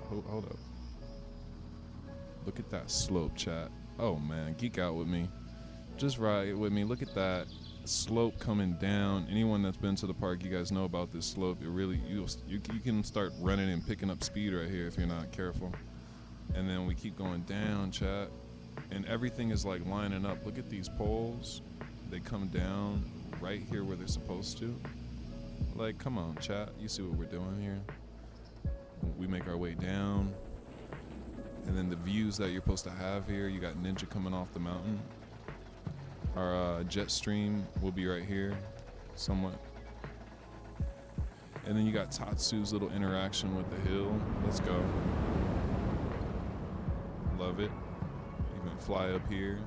hold up. Look at that slope, chat. Oh man, geek out with me. Just ride with me. Look at that slope coming down. Anyone that's been to the park, you guys know about this slope. It really, you can start running and picking up speed right here if you're not careful. And then we keep going down, chat. And everything is like lining up. Look at these poles. They come down right here where they're supposed to. Like, come on, chat. You see what we're doing here? We make our way down. And then the views that you're supposed to have here, you got Ninja coming off the mountain. Our jet stream will be right here, somewhat. And then you got Tatsu's little interaction with the hill. Let's go. Love it. Even fly up here.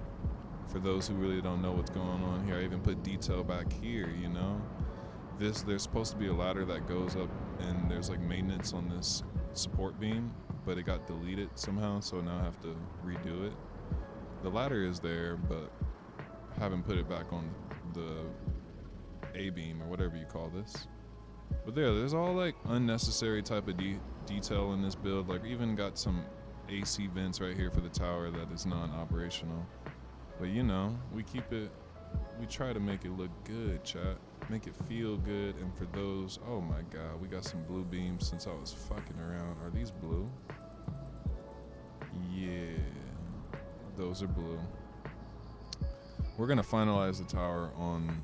For those who really don't know what's going on here, I even put detail back here, you know? There's supposed to be a ladder that goes up, and there's like maintenance on this support beam, but it got deleted somehow, so now I have to redo it. The ladder is there, but I haven't put it back on the A-beam or whatever you call this. But there's all like unnecessary type of detail in this build. Like even got some AC vents right here for the tower that is non-operational. But you know, we try to make it look good, chat. Make it feel good. And for those, oh my god, we got some blue beams since I was fucking around. Are these blue? Yeah, those are blue. We're gonna finalize the tower on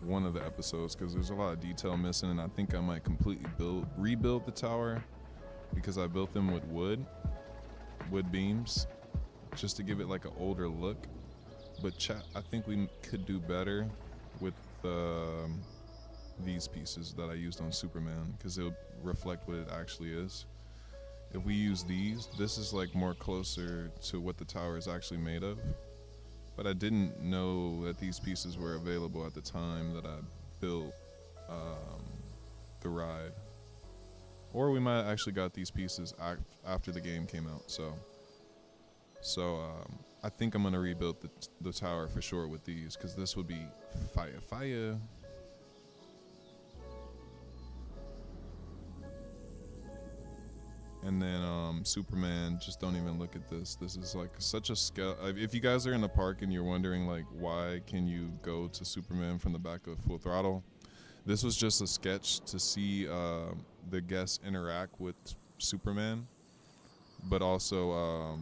one of the episodes because there's a lot of detail missing, and I think I might completely rebuild the tower because I built them with wood beams just to give it like an older look. But chat, I think we could do better with these pieces that I used on Superman because it'll reflect what it actually is. If we use these, this is like more closer to what the tower is actually made of. But I didn't know that these pieces were available at the time that I built the ride. Or we might have actually got these pieces after the game came out. So I think I'm gonna rebuild the tower for sure with these because this would be fire. And then Superman, just don't even look at this. This is like such a scale. If you guys are in the park and you're wondering like why can you go to Superman from the back of Full Throttle, this was just a sketch to see the guests interact with Superman, but also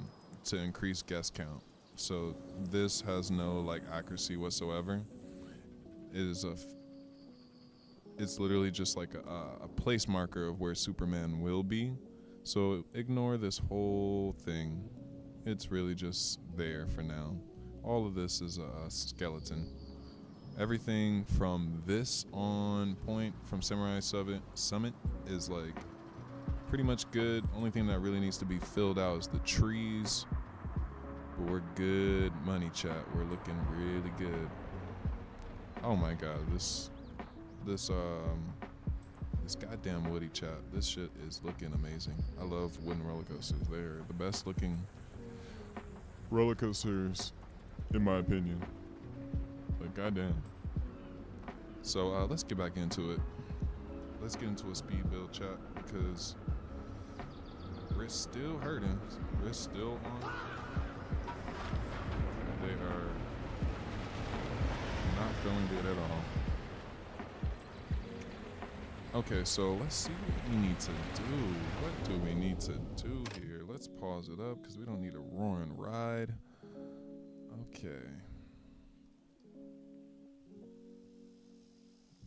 to increase guest count. So this has no like accuracy whatsoever. It is it's literally just like a place marker of where Superman will be. So ignore this whole thing. It's really just there for now. All of this is a skeleton. Everything from this on point from Samurai Summit is like pretty much good. Only thing that really needs to be filled out is the trees. But we're good money, chat. We're looking really good. Oh my god, this goddamn Woody, chat. This shit is looking amazing. I love wooden roller coasters. They're the best looking roller coasters, in my opinion. Like, goddamn. So let's get back into it. Let's get into a speed build, chat, because wrist's still hurting. Wrist's still on. They are not feeling good at all. Okay, so let's see what we need to do. What do we need to do here? Let's pause it up because we don't need a roaring ride. Okay.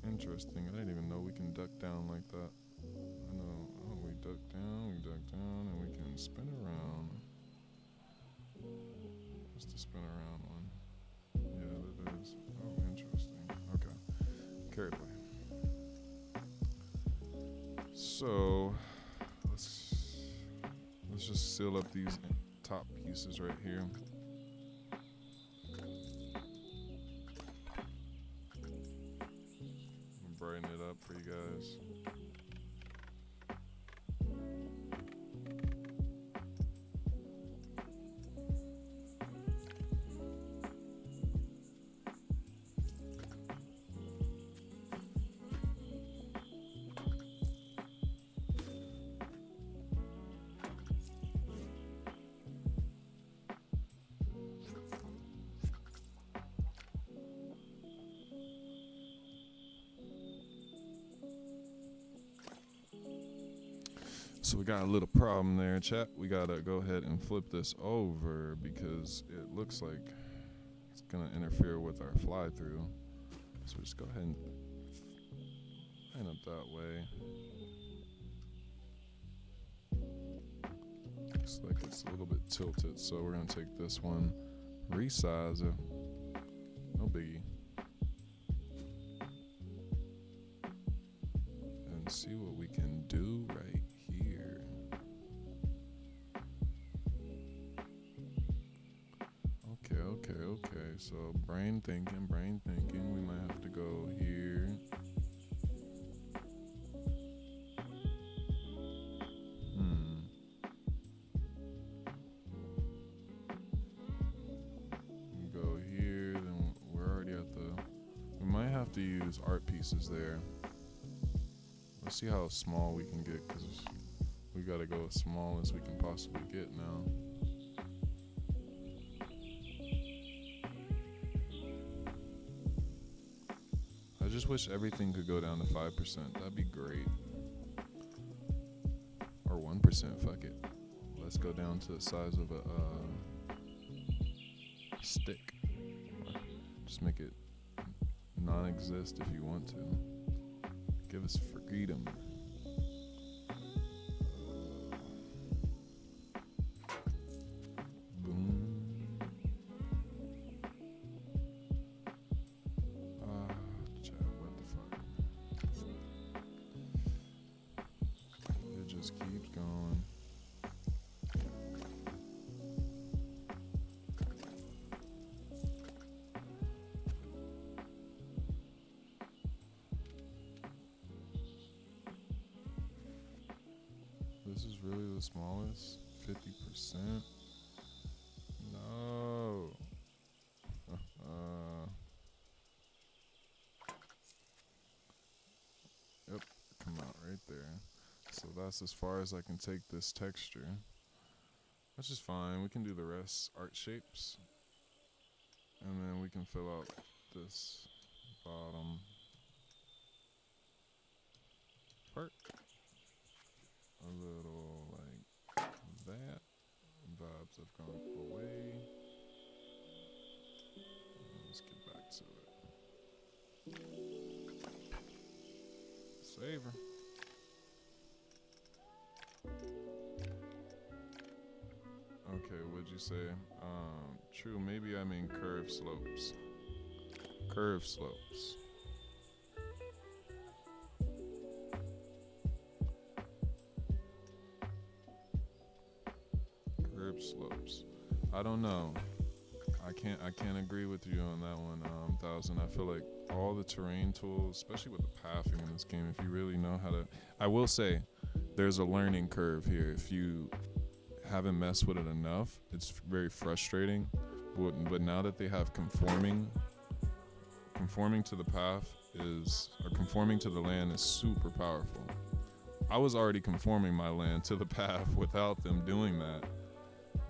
Interesting. I didn't even know we can duck down like that. I know. Oh, we duck down, and we can spin around. Just a spin around one. Yeah, that is. Oh, interesting. Okay. Carried away. So let's just seal up these top pieces right here. Brighten it up for you guys. So we got a little problem there, chat. We gotta go ahead and flip this over because it looks like it's gonna interfere with our fly through. So just go ahead and line up that way. Looks like it's a little bit tilted, so we're gonna take this one, resize it, no biggie, and see what we can do right here. Okay. So brain thinking. We might have to go here. We go here, then we're already at the... We might have to use art pieces there. Let's see how small we can get, because we gotta go as small as we can possibly get now. I just wish everything could go down to 5%. That'd be great. Or 1%, fuck it. Let's go down to the size of a stick. Just make it non-exist if you want to. Give us freedom. Keeps going. This is really the smallest? 50%? No. Yep, come out right there. So that's as far as I can take this texture. Which is fine. We can do the rest art shapes. And then we can fill out this bottom part. A little like that. tabs have gone away. Let's get back to it. Savor. Okay, what'd you say? True, maybe I mean curved slopes. Curved slopes. Curved slopes. I don't know. I can't agree with you on that one, Thousand. I feel like all the terrain tools, especially with the pathing in this game, if you really know how to, I will say, there's a learning curve here. If you haven't messed with it enough, it's very frustrating. But now that they have conforming to the path or conforming to the land is super powerful. I was already conforming my land to the path without them doing that.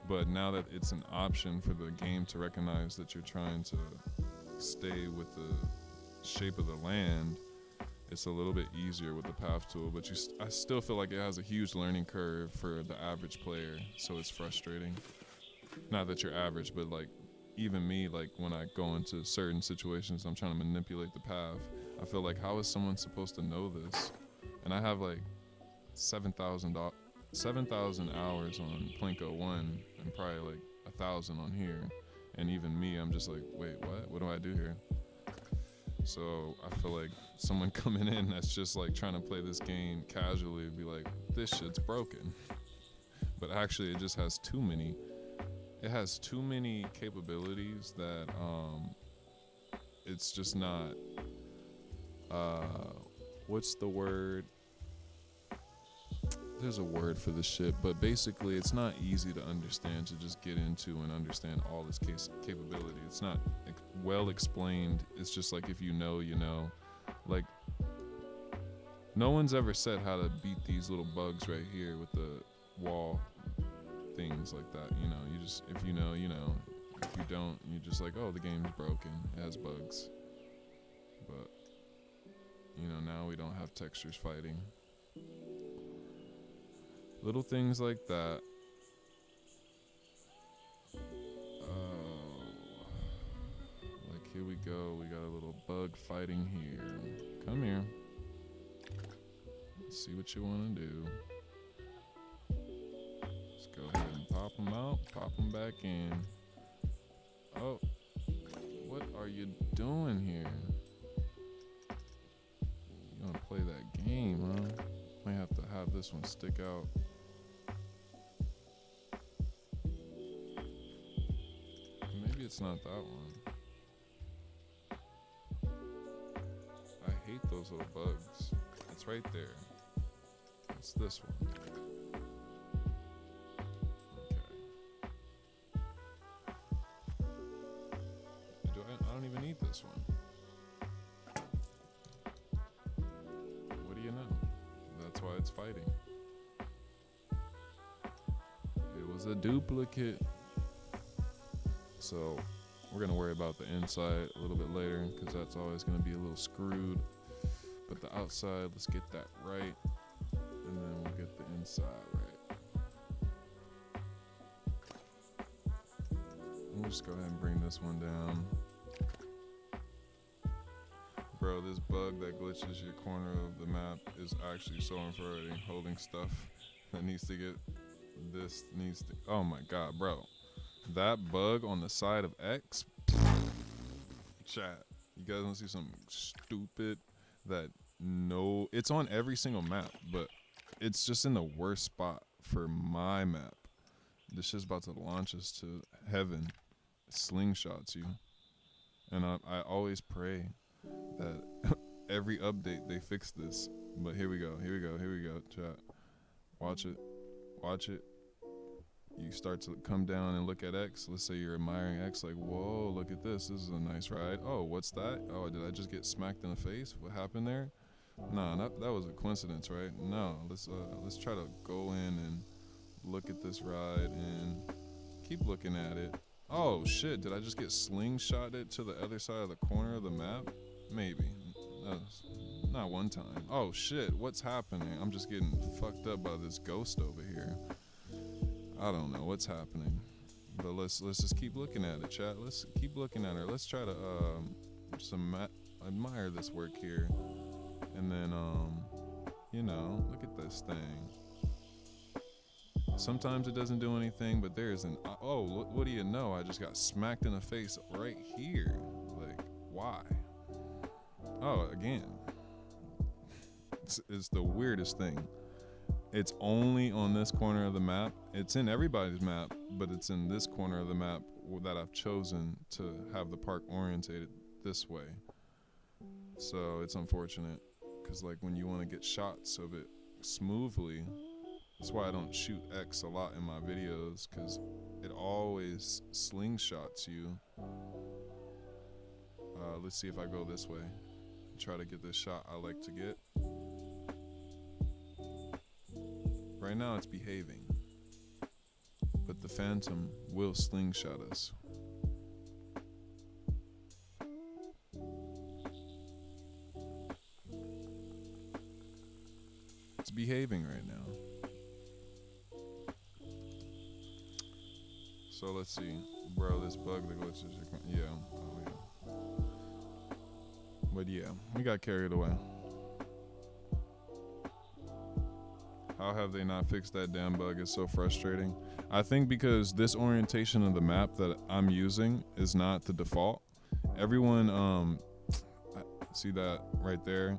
But now that it's an option for the game to recognize that you're trying to stay with the shape of the land, it's a little bit easier with the path tool. But I still feel like it has a huge learning curve for the average player, so it's frustrating. Not that you're average, but like even me, like when I go into certain situations, I'm trying to manipulate the path. I feel like, how is someone supposed to know this? And I have like 7,000 hours on Plinko 1 and probably like 1,000 on here. And even me, I'm just like, wait, what? What do I do here? So I feel like someone coming in that's just like trying to play this game casually would be like, this shit's broken. But actually it just has too many capabilities that it's just not, what's the word? There's a word for this shit, but basically it's not easy to understand, to just get into and understand all this capability. It's not well explained. It's just like, if you know, you know. Like, no one's ever said how to beat these little bugs right here with the wall things like that. You know, you just, if you know, you know. If you don't, you're just like, oh, the game's broken, it has bugs. But, you know, now we don't have textures fighting. Little things like that. Oh, like here we go. We got a little bug fighting here. Come here. Let's see what you want to do. Let's go ahead and pop them out. Pop them back in. Oh, what are you doing here? You gonna play that game, huh? Might have to have this one stick out. Maybe it's not that one. I hate those little bugs. It's right there. It's this one. Okay. I don't even need this one. What do you know? That's why it's fighting. It was a duplicate. So we're gonna worry about the inside a little bit later, because that's always gonna be a little screwed. But the outside, let's get that right, and then we'll get the inside right. We'll just go ahead and bring this one down. Bro, this bug that glitches your corner of the map is actually so infuriating. Holding stuff that needs to get, oh my god, bro. That bug on the side of X, chat. You guys want to see something stupid? It's on every single map, but it's just in the worst spot for my map. This shit's about to launch us to heaven. It slingshots you. And I always pray that every update they fix this. But here we go, chat. Watch it. You start to come down and look at X. Let's say you're admiring X, like, whoa, look at this. This is a nice ride. Oh, what's that? Oh, did I just get smacked in the face? What happened there? Nah, that was a coincidence, right? No, let's try to go in and look at this ride and keep looking at it. Oh shit, did I just get slingshotted to the other side of the corner of the map? Maybe. Not one time. Oh shit, what's happening? I'm just getting fucked up by this ghost over here. I don't know what's happening, but let's just keep looking at it, chat. Let's keep looking at her. Let's try to admire this work here, and then look at this thing. Sometimes it doesn't do anything, but there's what do you know? I just got smacked in the face right here. Like, why? Oh, again. It's the weirdest thing. It's only on this corner of the map. It's in everybody's map, but it's in this corner of the map that I've chosen to have the park orientated this way. So it's unfortunate, because like when you want to get shots of it smoothly, that's why I don't shoot X a lot in my videos, because it always slingshots you. Let's see if I go this way and try to get this shot I like to get. Right now it's behaving, but the Phantom will slingshot us. It's behaving right now. So let's see. Bro, this bug that glitches. Yeah. Oh, yeah. But yeah, we got carried away. How have they not fixed that damn bug? It's so frustrating. I think because this orientation of the map that I'm using is not the default. Everyone, see that right there?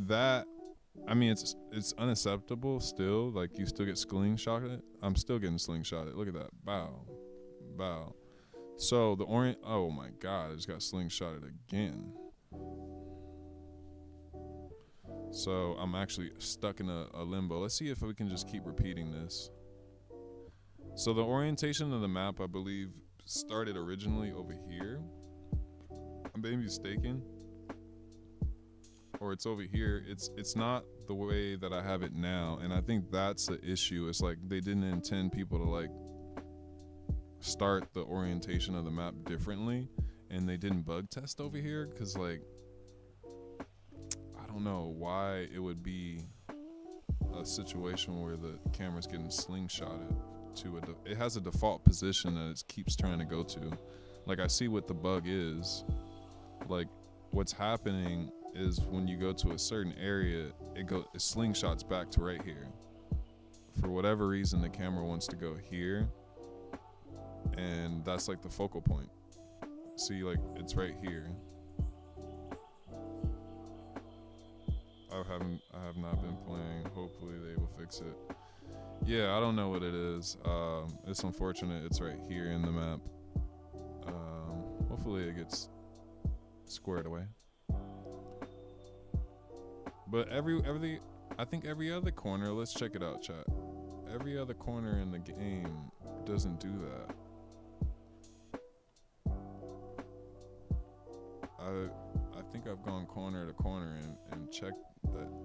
That, I mean, it's unacceptable still. Like, you still get slingshotted. I'm still getting slingshotted. Look at that. Bow. Bow. So the oh my God, I just got slingshotted again. So I'm actually stuck in a limbo. Let's see if we can just keep repeating this. So the orientation of the map, I believe, started originally over here. I may be mistaken. Or it's over here. It's not the way that I have it now. And I think that's the issue. It's like they didn't intend people to like start the orientation of the map differently. And they didn't bug test over here. Because like, I don't know why it would be a situation where the camera's getting slingshotted to it has a default position that it keeps trying to go to. Like, I see what the bug is. Like, what's happening is when you go to a certain area, it slingshots back to right here. For whatever reason, the camera wants to go here, and that's like the focal point. See, like, it's right here. I have not been playing. Hopefully they will fix it. Yeah, I don't know what it is. It's unfortunate. It's right here in the map. Hopefully it gets squared away. But I think every other corner, let's check it out, chat. Every other corner in the game doesn't do that. I think I've gone corner to corner and checked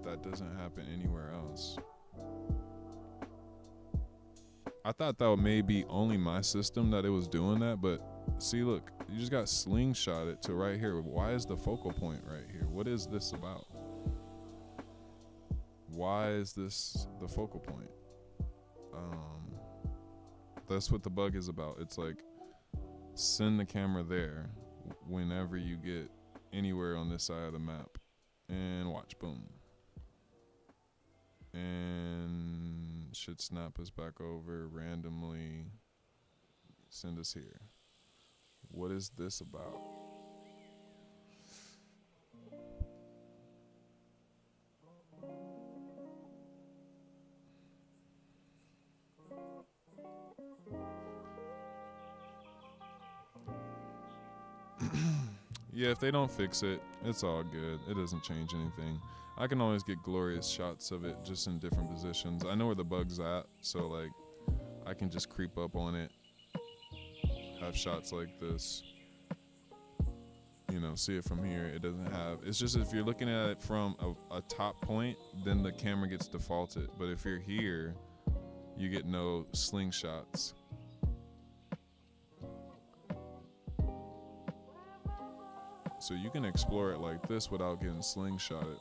that doesn't happen anywhere else. I thought that may be only my system that it was doing that, but see, look, you just got slingshotted to right here. Why is the focal point right here? What is this about? Why is this the focal point? That's what the bug is about. It's like, send the camera there whenever you get anywhere on this side of the map, and watch, boom, and should snap us back over randomly, send us here. What is this about? Yeah, if they don't fix it, it's all good. It doesn't change anything. I can always get glorious shots of it just in different positions. I know where the bug's at, so like I can just creep up on it, have shots like this. You know, see it from here. It doesn't have, it's just if you're looking at it from a top point, then the camera gets defaulted. But if you're here, you get no slingshots. So you can explore it like this without getting slingshotted.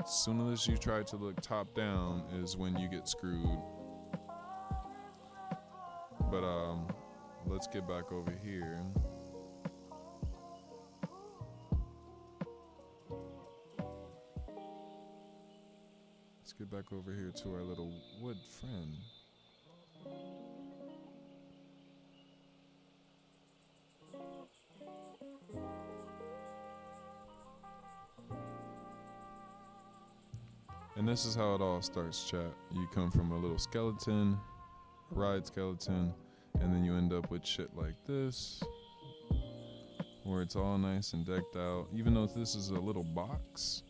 As soon as you try to look top down is when you get screwed. But let's get back over here. Let's get back over here to our little wood friend. And this is how it all starts, chat. You come from a little skeleton, a ride skeleton, and then you end up with shit like this, where it's all nice and decked out. Even though this is a little box,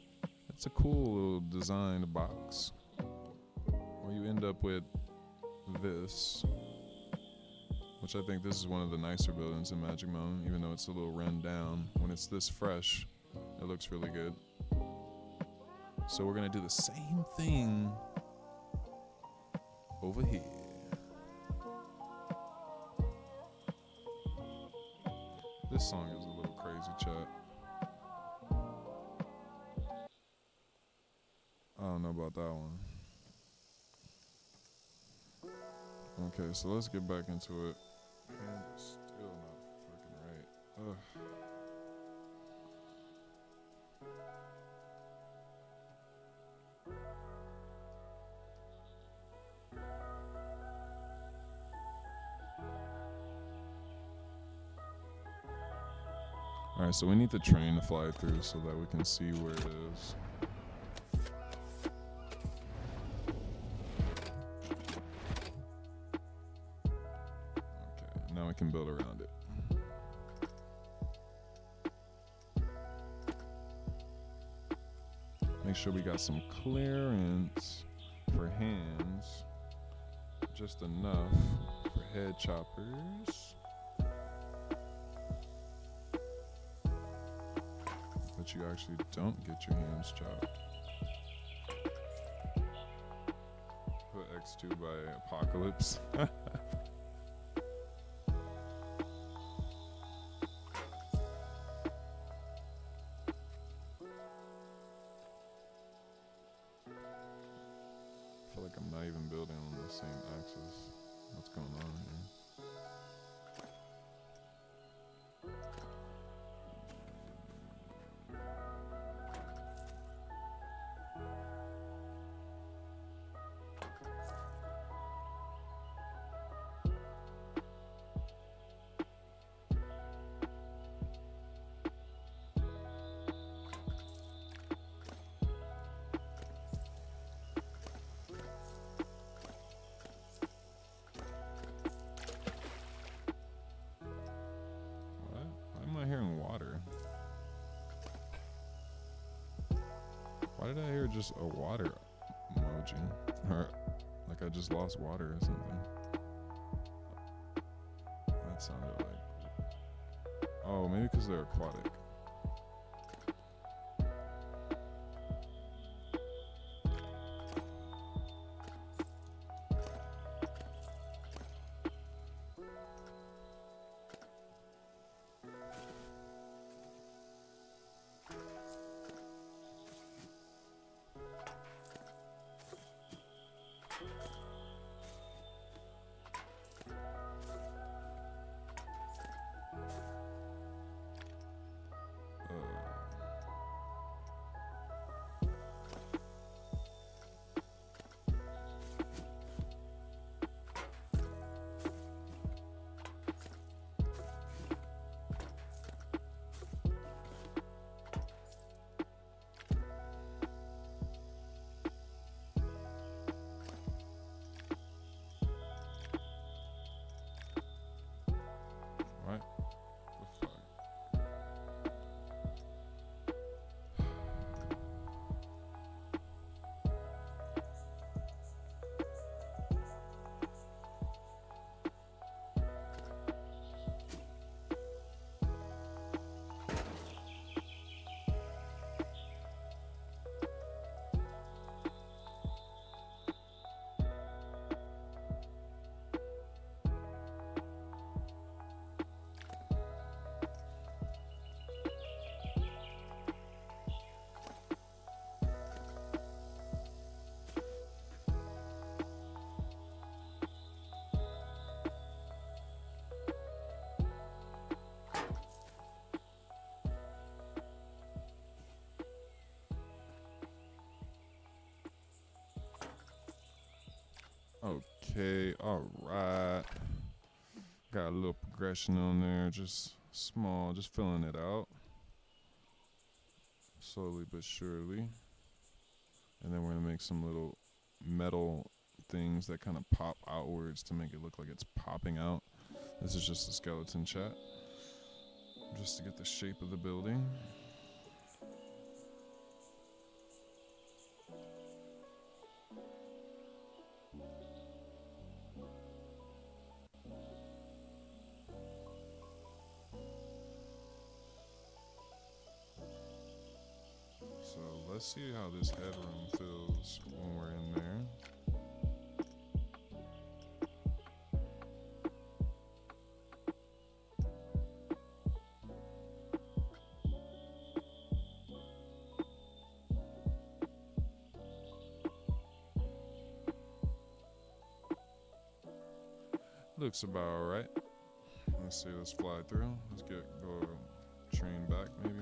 it's a cool little designed box. Or you end up with this, which I think this is one of the nicer buildings in Magic Mountain, even though it's a little run down. When it's this fresh, it looks really good. So we're gonna do the same thing over here. This song is a little crazy, chat. I don't know about that one. Okay, so let's get back into it. Man, it's still not fucking right. Ugh. Alright, so we need the train to fly through so that we can see where it is. Okay, now we can build around it. Make sure we got some clearance for hands. Just enough for head choppers. But you actually don't get your hands chopped. Put X2 by Apocalypse. I feel like I'm not even building on the same axis. What's going on here? Hearing water. Why did I hear just a water emoji? Or like I just lost water or something. That sounded like... Oh, maybe because they're aquatic. Okay, all right. Got a little progression on there, just small, just filling it out. Slowly but surely. And then we're gonna make some little metal things that kind of pop outwards to make it look like it's popping out. This is just a skeleton, chat, just to get the shape of the building. So let's see how this headroom feels when we're in there. Looks about alright. Let's see, let's fly through. Let's go a train back maybe.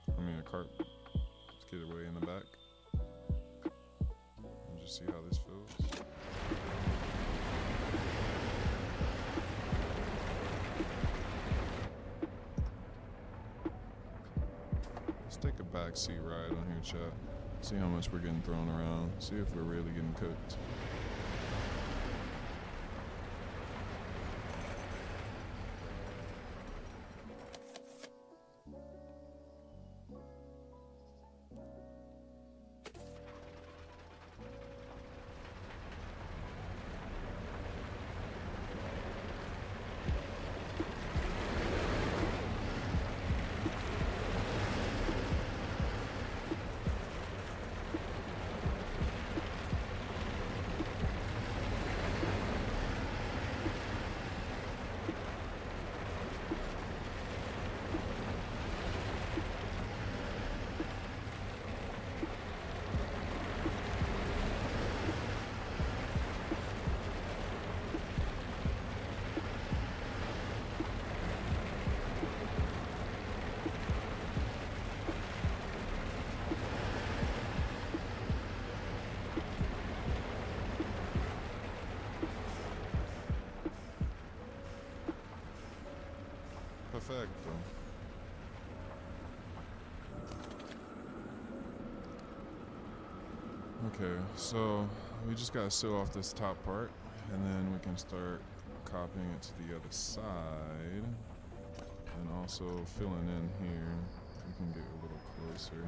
I mean a cart. Let's get it way in the back. And just see how this feels. Let's take a backseat ride on here, chat. See how much we're getting thrown around. See if we're really getting cooked. Perfecto. Okay, so we just gotta seal off this top part, and then we can start copying it to the other side, and also filling in here. We can get a little closer.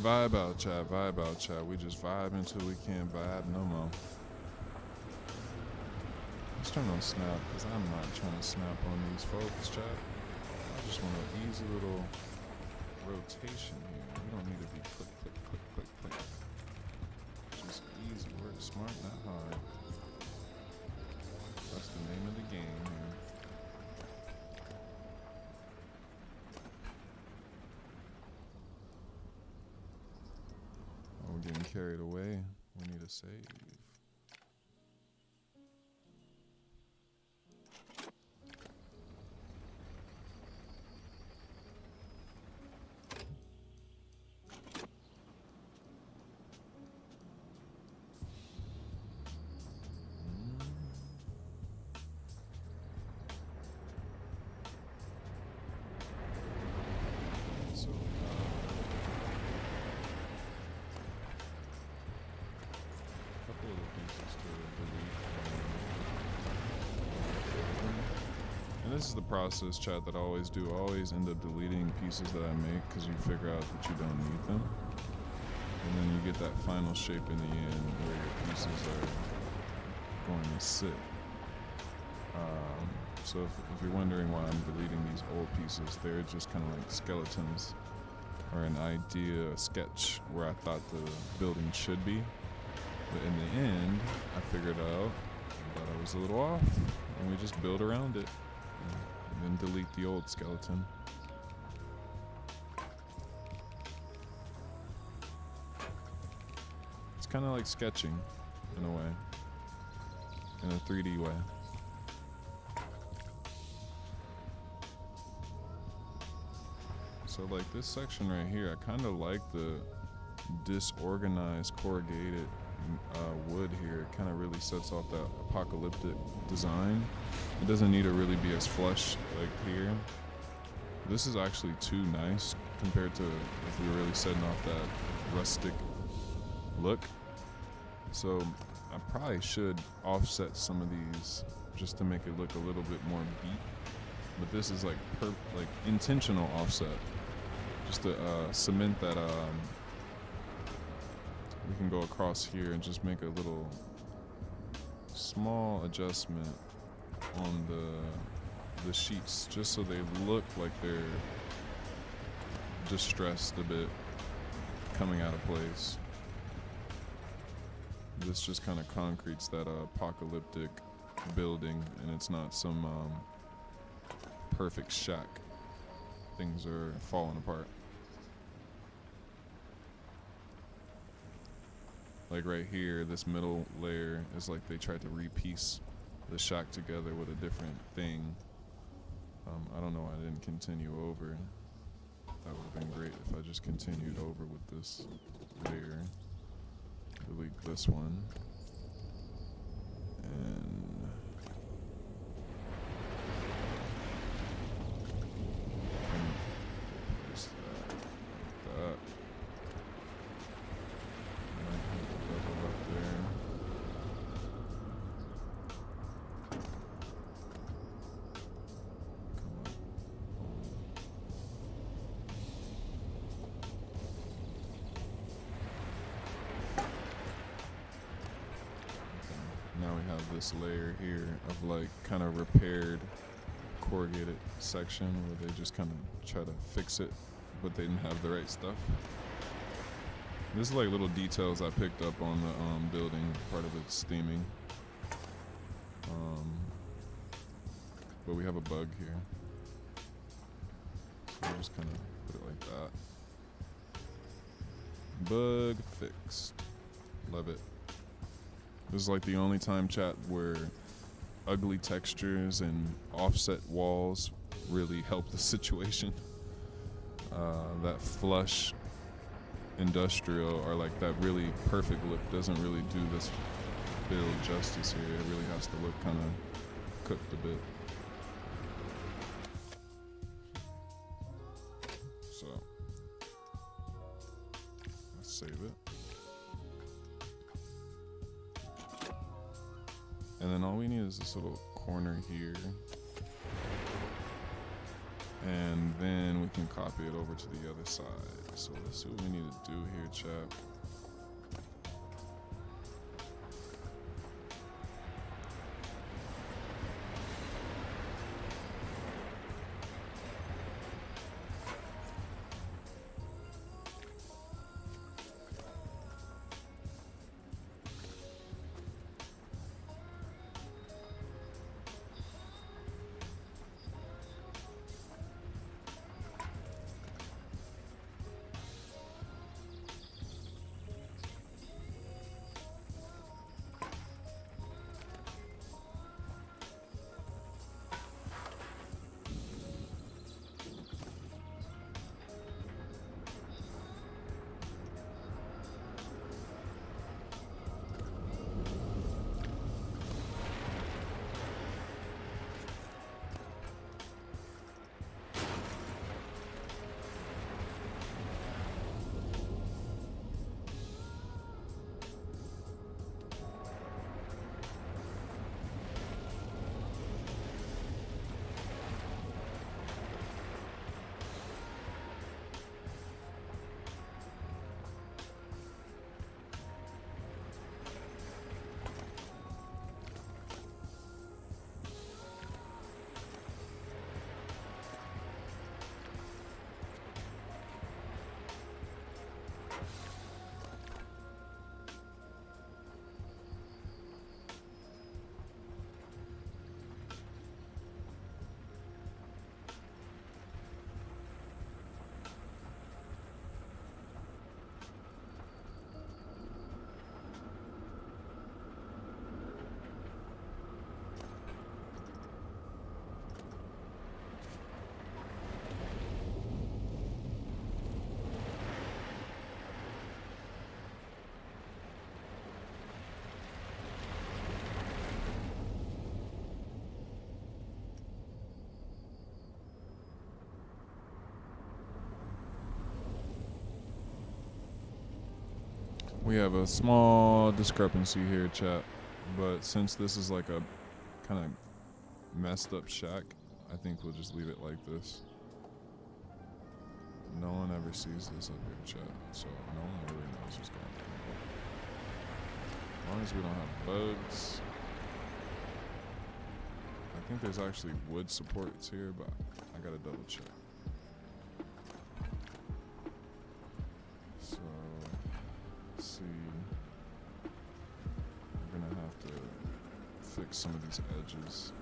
Vibe out, chat. Vibe out, chat. We just vibe until we can't vibe no more. Let's turn on snap, because I'm not trying to snap on these folks, chat. I just want an easy little rotation here. We don't need to be click, click, click, click, click. Just easy work, smart, not hard. That's the name of the game here. Oh, we're getting carried away. We need a save. This is the process, chat, that I always do. I always end up deleting pieces that I make because you figure out that you don't need them. And then you get that final shape in the end where your pieces are going to sit. So if you're wondering why I'm deleting these old pieces, they're just kind of like skeletons or an idea, a sketch where I thought the building should be. But in the end, I figured out that I was a little off, and we just build around it. And then delete the old skeleton. It's kind of like sketching, in a way. In a 3D way. So like this section right here, I kind of like the disorganized corrugated wood here. It kind of really sets off that apocalyptic design. It doesn't need to really be as flush like here. This is actually too nice compared to if we were really setting off that rustic look. So I probably should offset some of these just to make it look a little bit more beat. But this is like intentional offset, just to cement that we can go across here and just make a little small adjustment on the sheets, just so they look like they're distressed a bit, coming out of place. This just kind of concretes that apocalyptic building, and it's not some perfect shack. Things are falling apart. Like right here, this middle layer is like they tried to repiece the shack together with a different thing. I don't know why I didn't continue over. That would have been great if I just continued over with this layer. Delete this one. And place that like that. Now we have this layer here of like kind of repaired corrugated section where they just kind of try to fix it, but they didn't have the right stuff. This is like little details I picked up on the building. Part of it's steaming. But we have a bug here. So we'll just kind of put it like that. Bug fixed. Love it. This is like the only time, chat, where ugly textures and offset walls really help the situation. That flush industrial, or like that really perfect look, doesn't really do this build justice here. It really has to look kind of cooked a bit. So let's save it. And then all we need is this little corner here. and then we can copy it over to the other side. So let's see what we need to do here, chat. We have a small discrepancy here, chat. But since this is like a kind of messed up shack, I think we'll just leave it like this. No one ever sees this up here, chat. So no one really knows what's going on. As long as we don't have bugs. I think there's actually wood supports here, but I gotta double check. So, let's see. We're gonna have to fix some of these edges.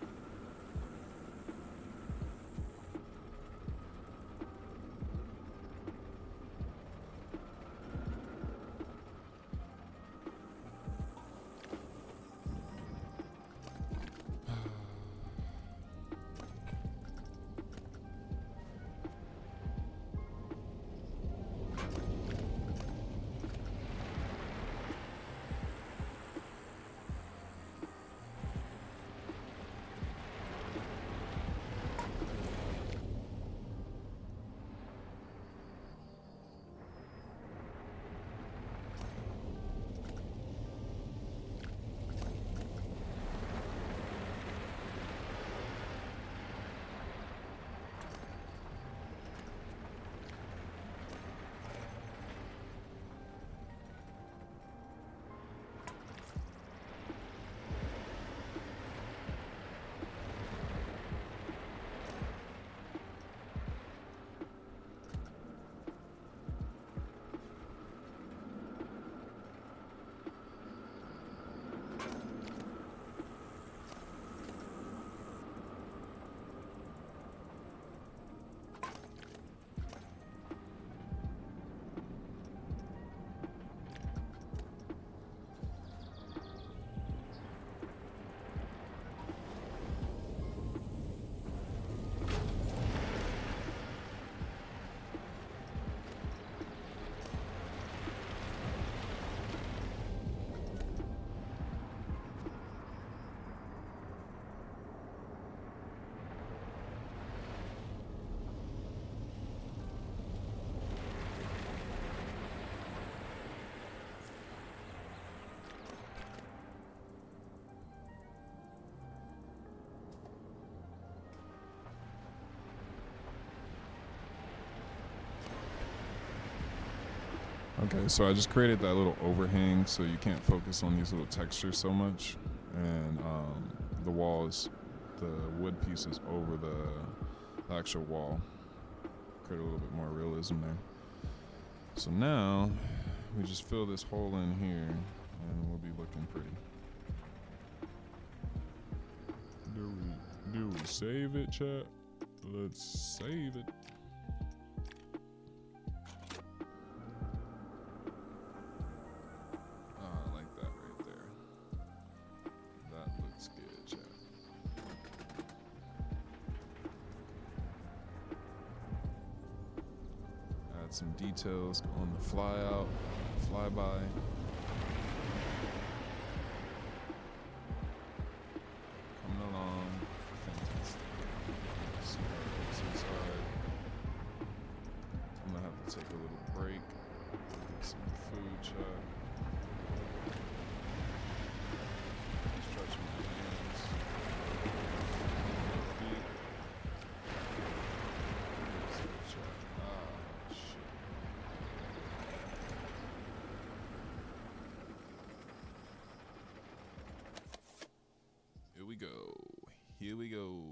Okay, so I just created that little overhang so you can't focus on these little textures so much. And the walls, the wood pieces over the actual wall. Create a little bit more realism there. So now we just fill this hole in here and we'll be looking pretty. Do we save it, chat? Let's save it. I like that right there. That looks good, chat. Add some details on the fly out, flyby. Coming along. Fantastic. Let's see how it looks inside. I'm gonna have to take a little break. Get some food, chat. Stretch my hands. Feet. Let's go, chat. Ah, shit. Here we go. Here we go.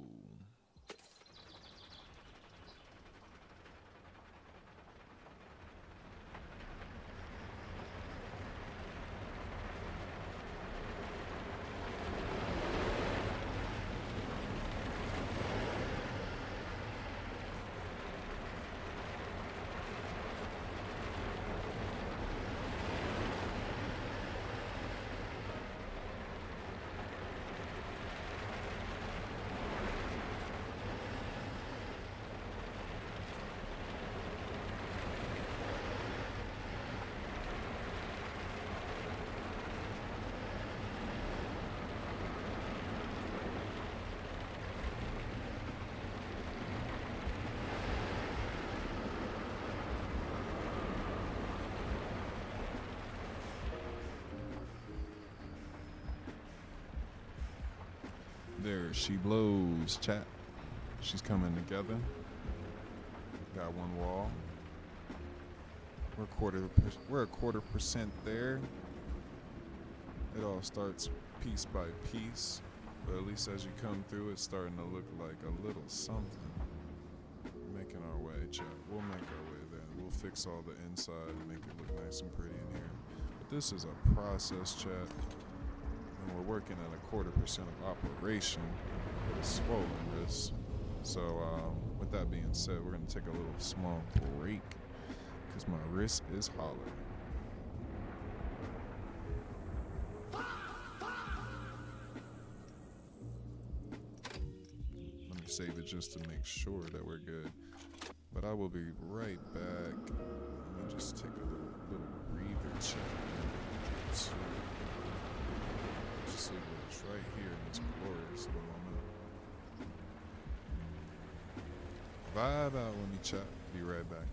There she blows, chat. She's coming together. Got one wall. We're a quarter percent there. It all starts piece by piece, but at least as you come through, it's starting to look like a little something. Making our way, chat. We'll make our way there. We'll fix all the inside and make it look nice and pretty in here. But this is a process, chat. And we're working at a quarter percent of operation with a swollen wrist. So with that being said, we're gonna take a little small break because my wrist is hollow. Let me save it just to make sure that we're good. But I will be right back. Let me just take a little breather check. Just leave it right here in this glorious moment. Vibe out with me, chat. Be right back.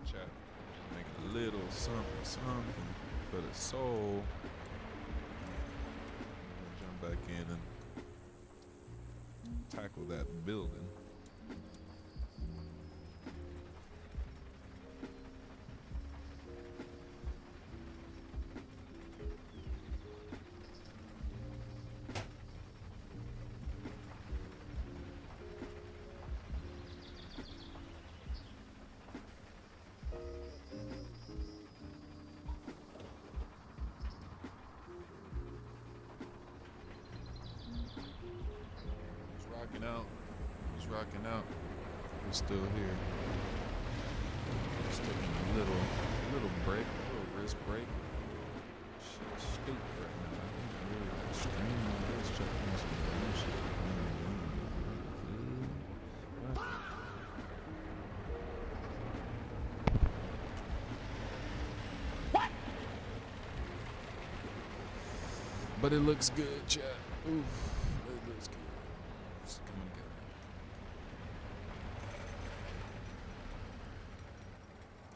Chat. Just make a little something for the soul. Jump back in and tackle that building. out. Who's rocking out? We're still here. Just taking a little break, a little wrist break. Shit, stupid right now. I think I really like strain my wrist, checking some dumb shit. But it looks good, chat. Oof, it looks good. It's coming together.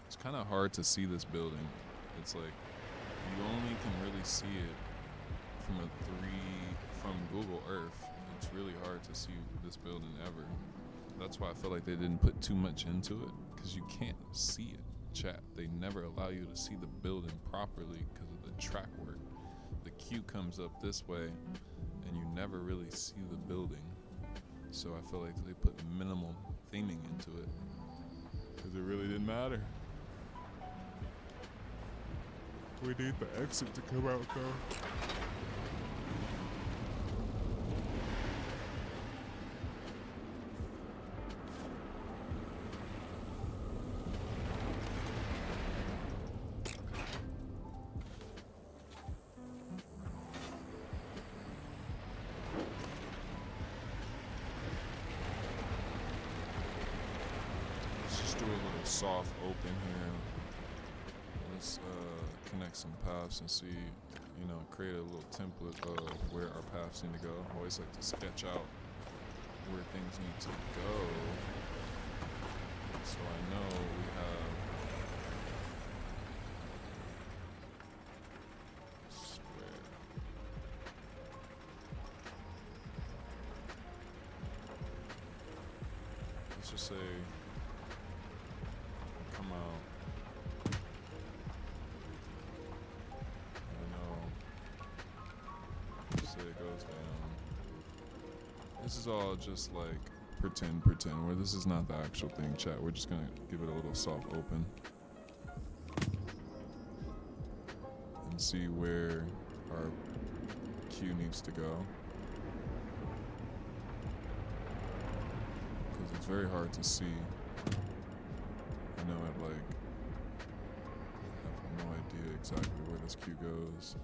It's kind of hard to see this building. It's like you only can really see it from Google Earth. It's really hard to see this building ever. That's why I feel like they didn't put too much into it, because you can't see it, chat. They never allow you to see the building properly because of the track work. The queue comes up this way and you never really see the building, so I feel like they put minimal theming into it because it really didn't matter. We need the exit to come out though. Do a little soft open here. Let's connect some paths and see, create a little template of where our paths need to go. I always like to sketch out where things need to go, so I know we have square. Let's just say come out. Say it goes down. This is all just like pretend, where this is not the actual thing, chat. We're just gonna give it a little soft open and see where our queue needs to go, because it's very hard to see. I have no idea exactly where this queue goes.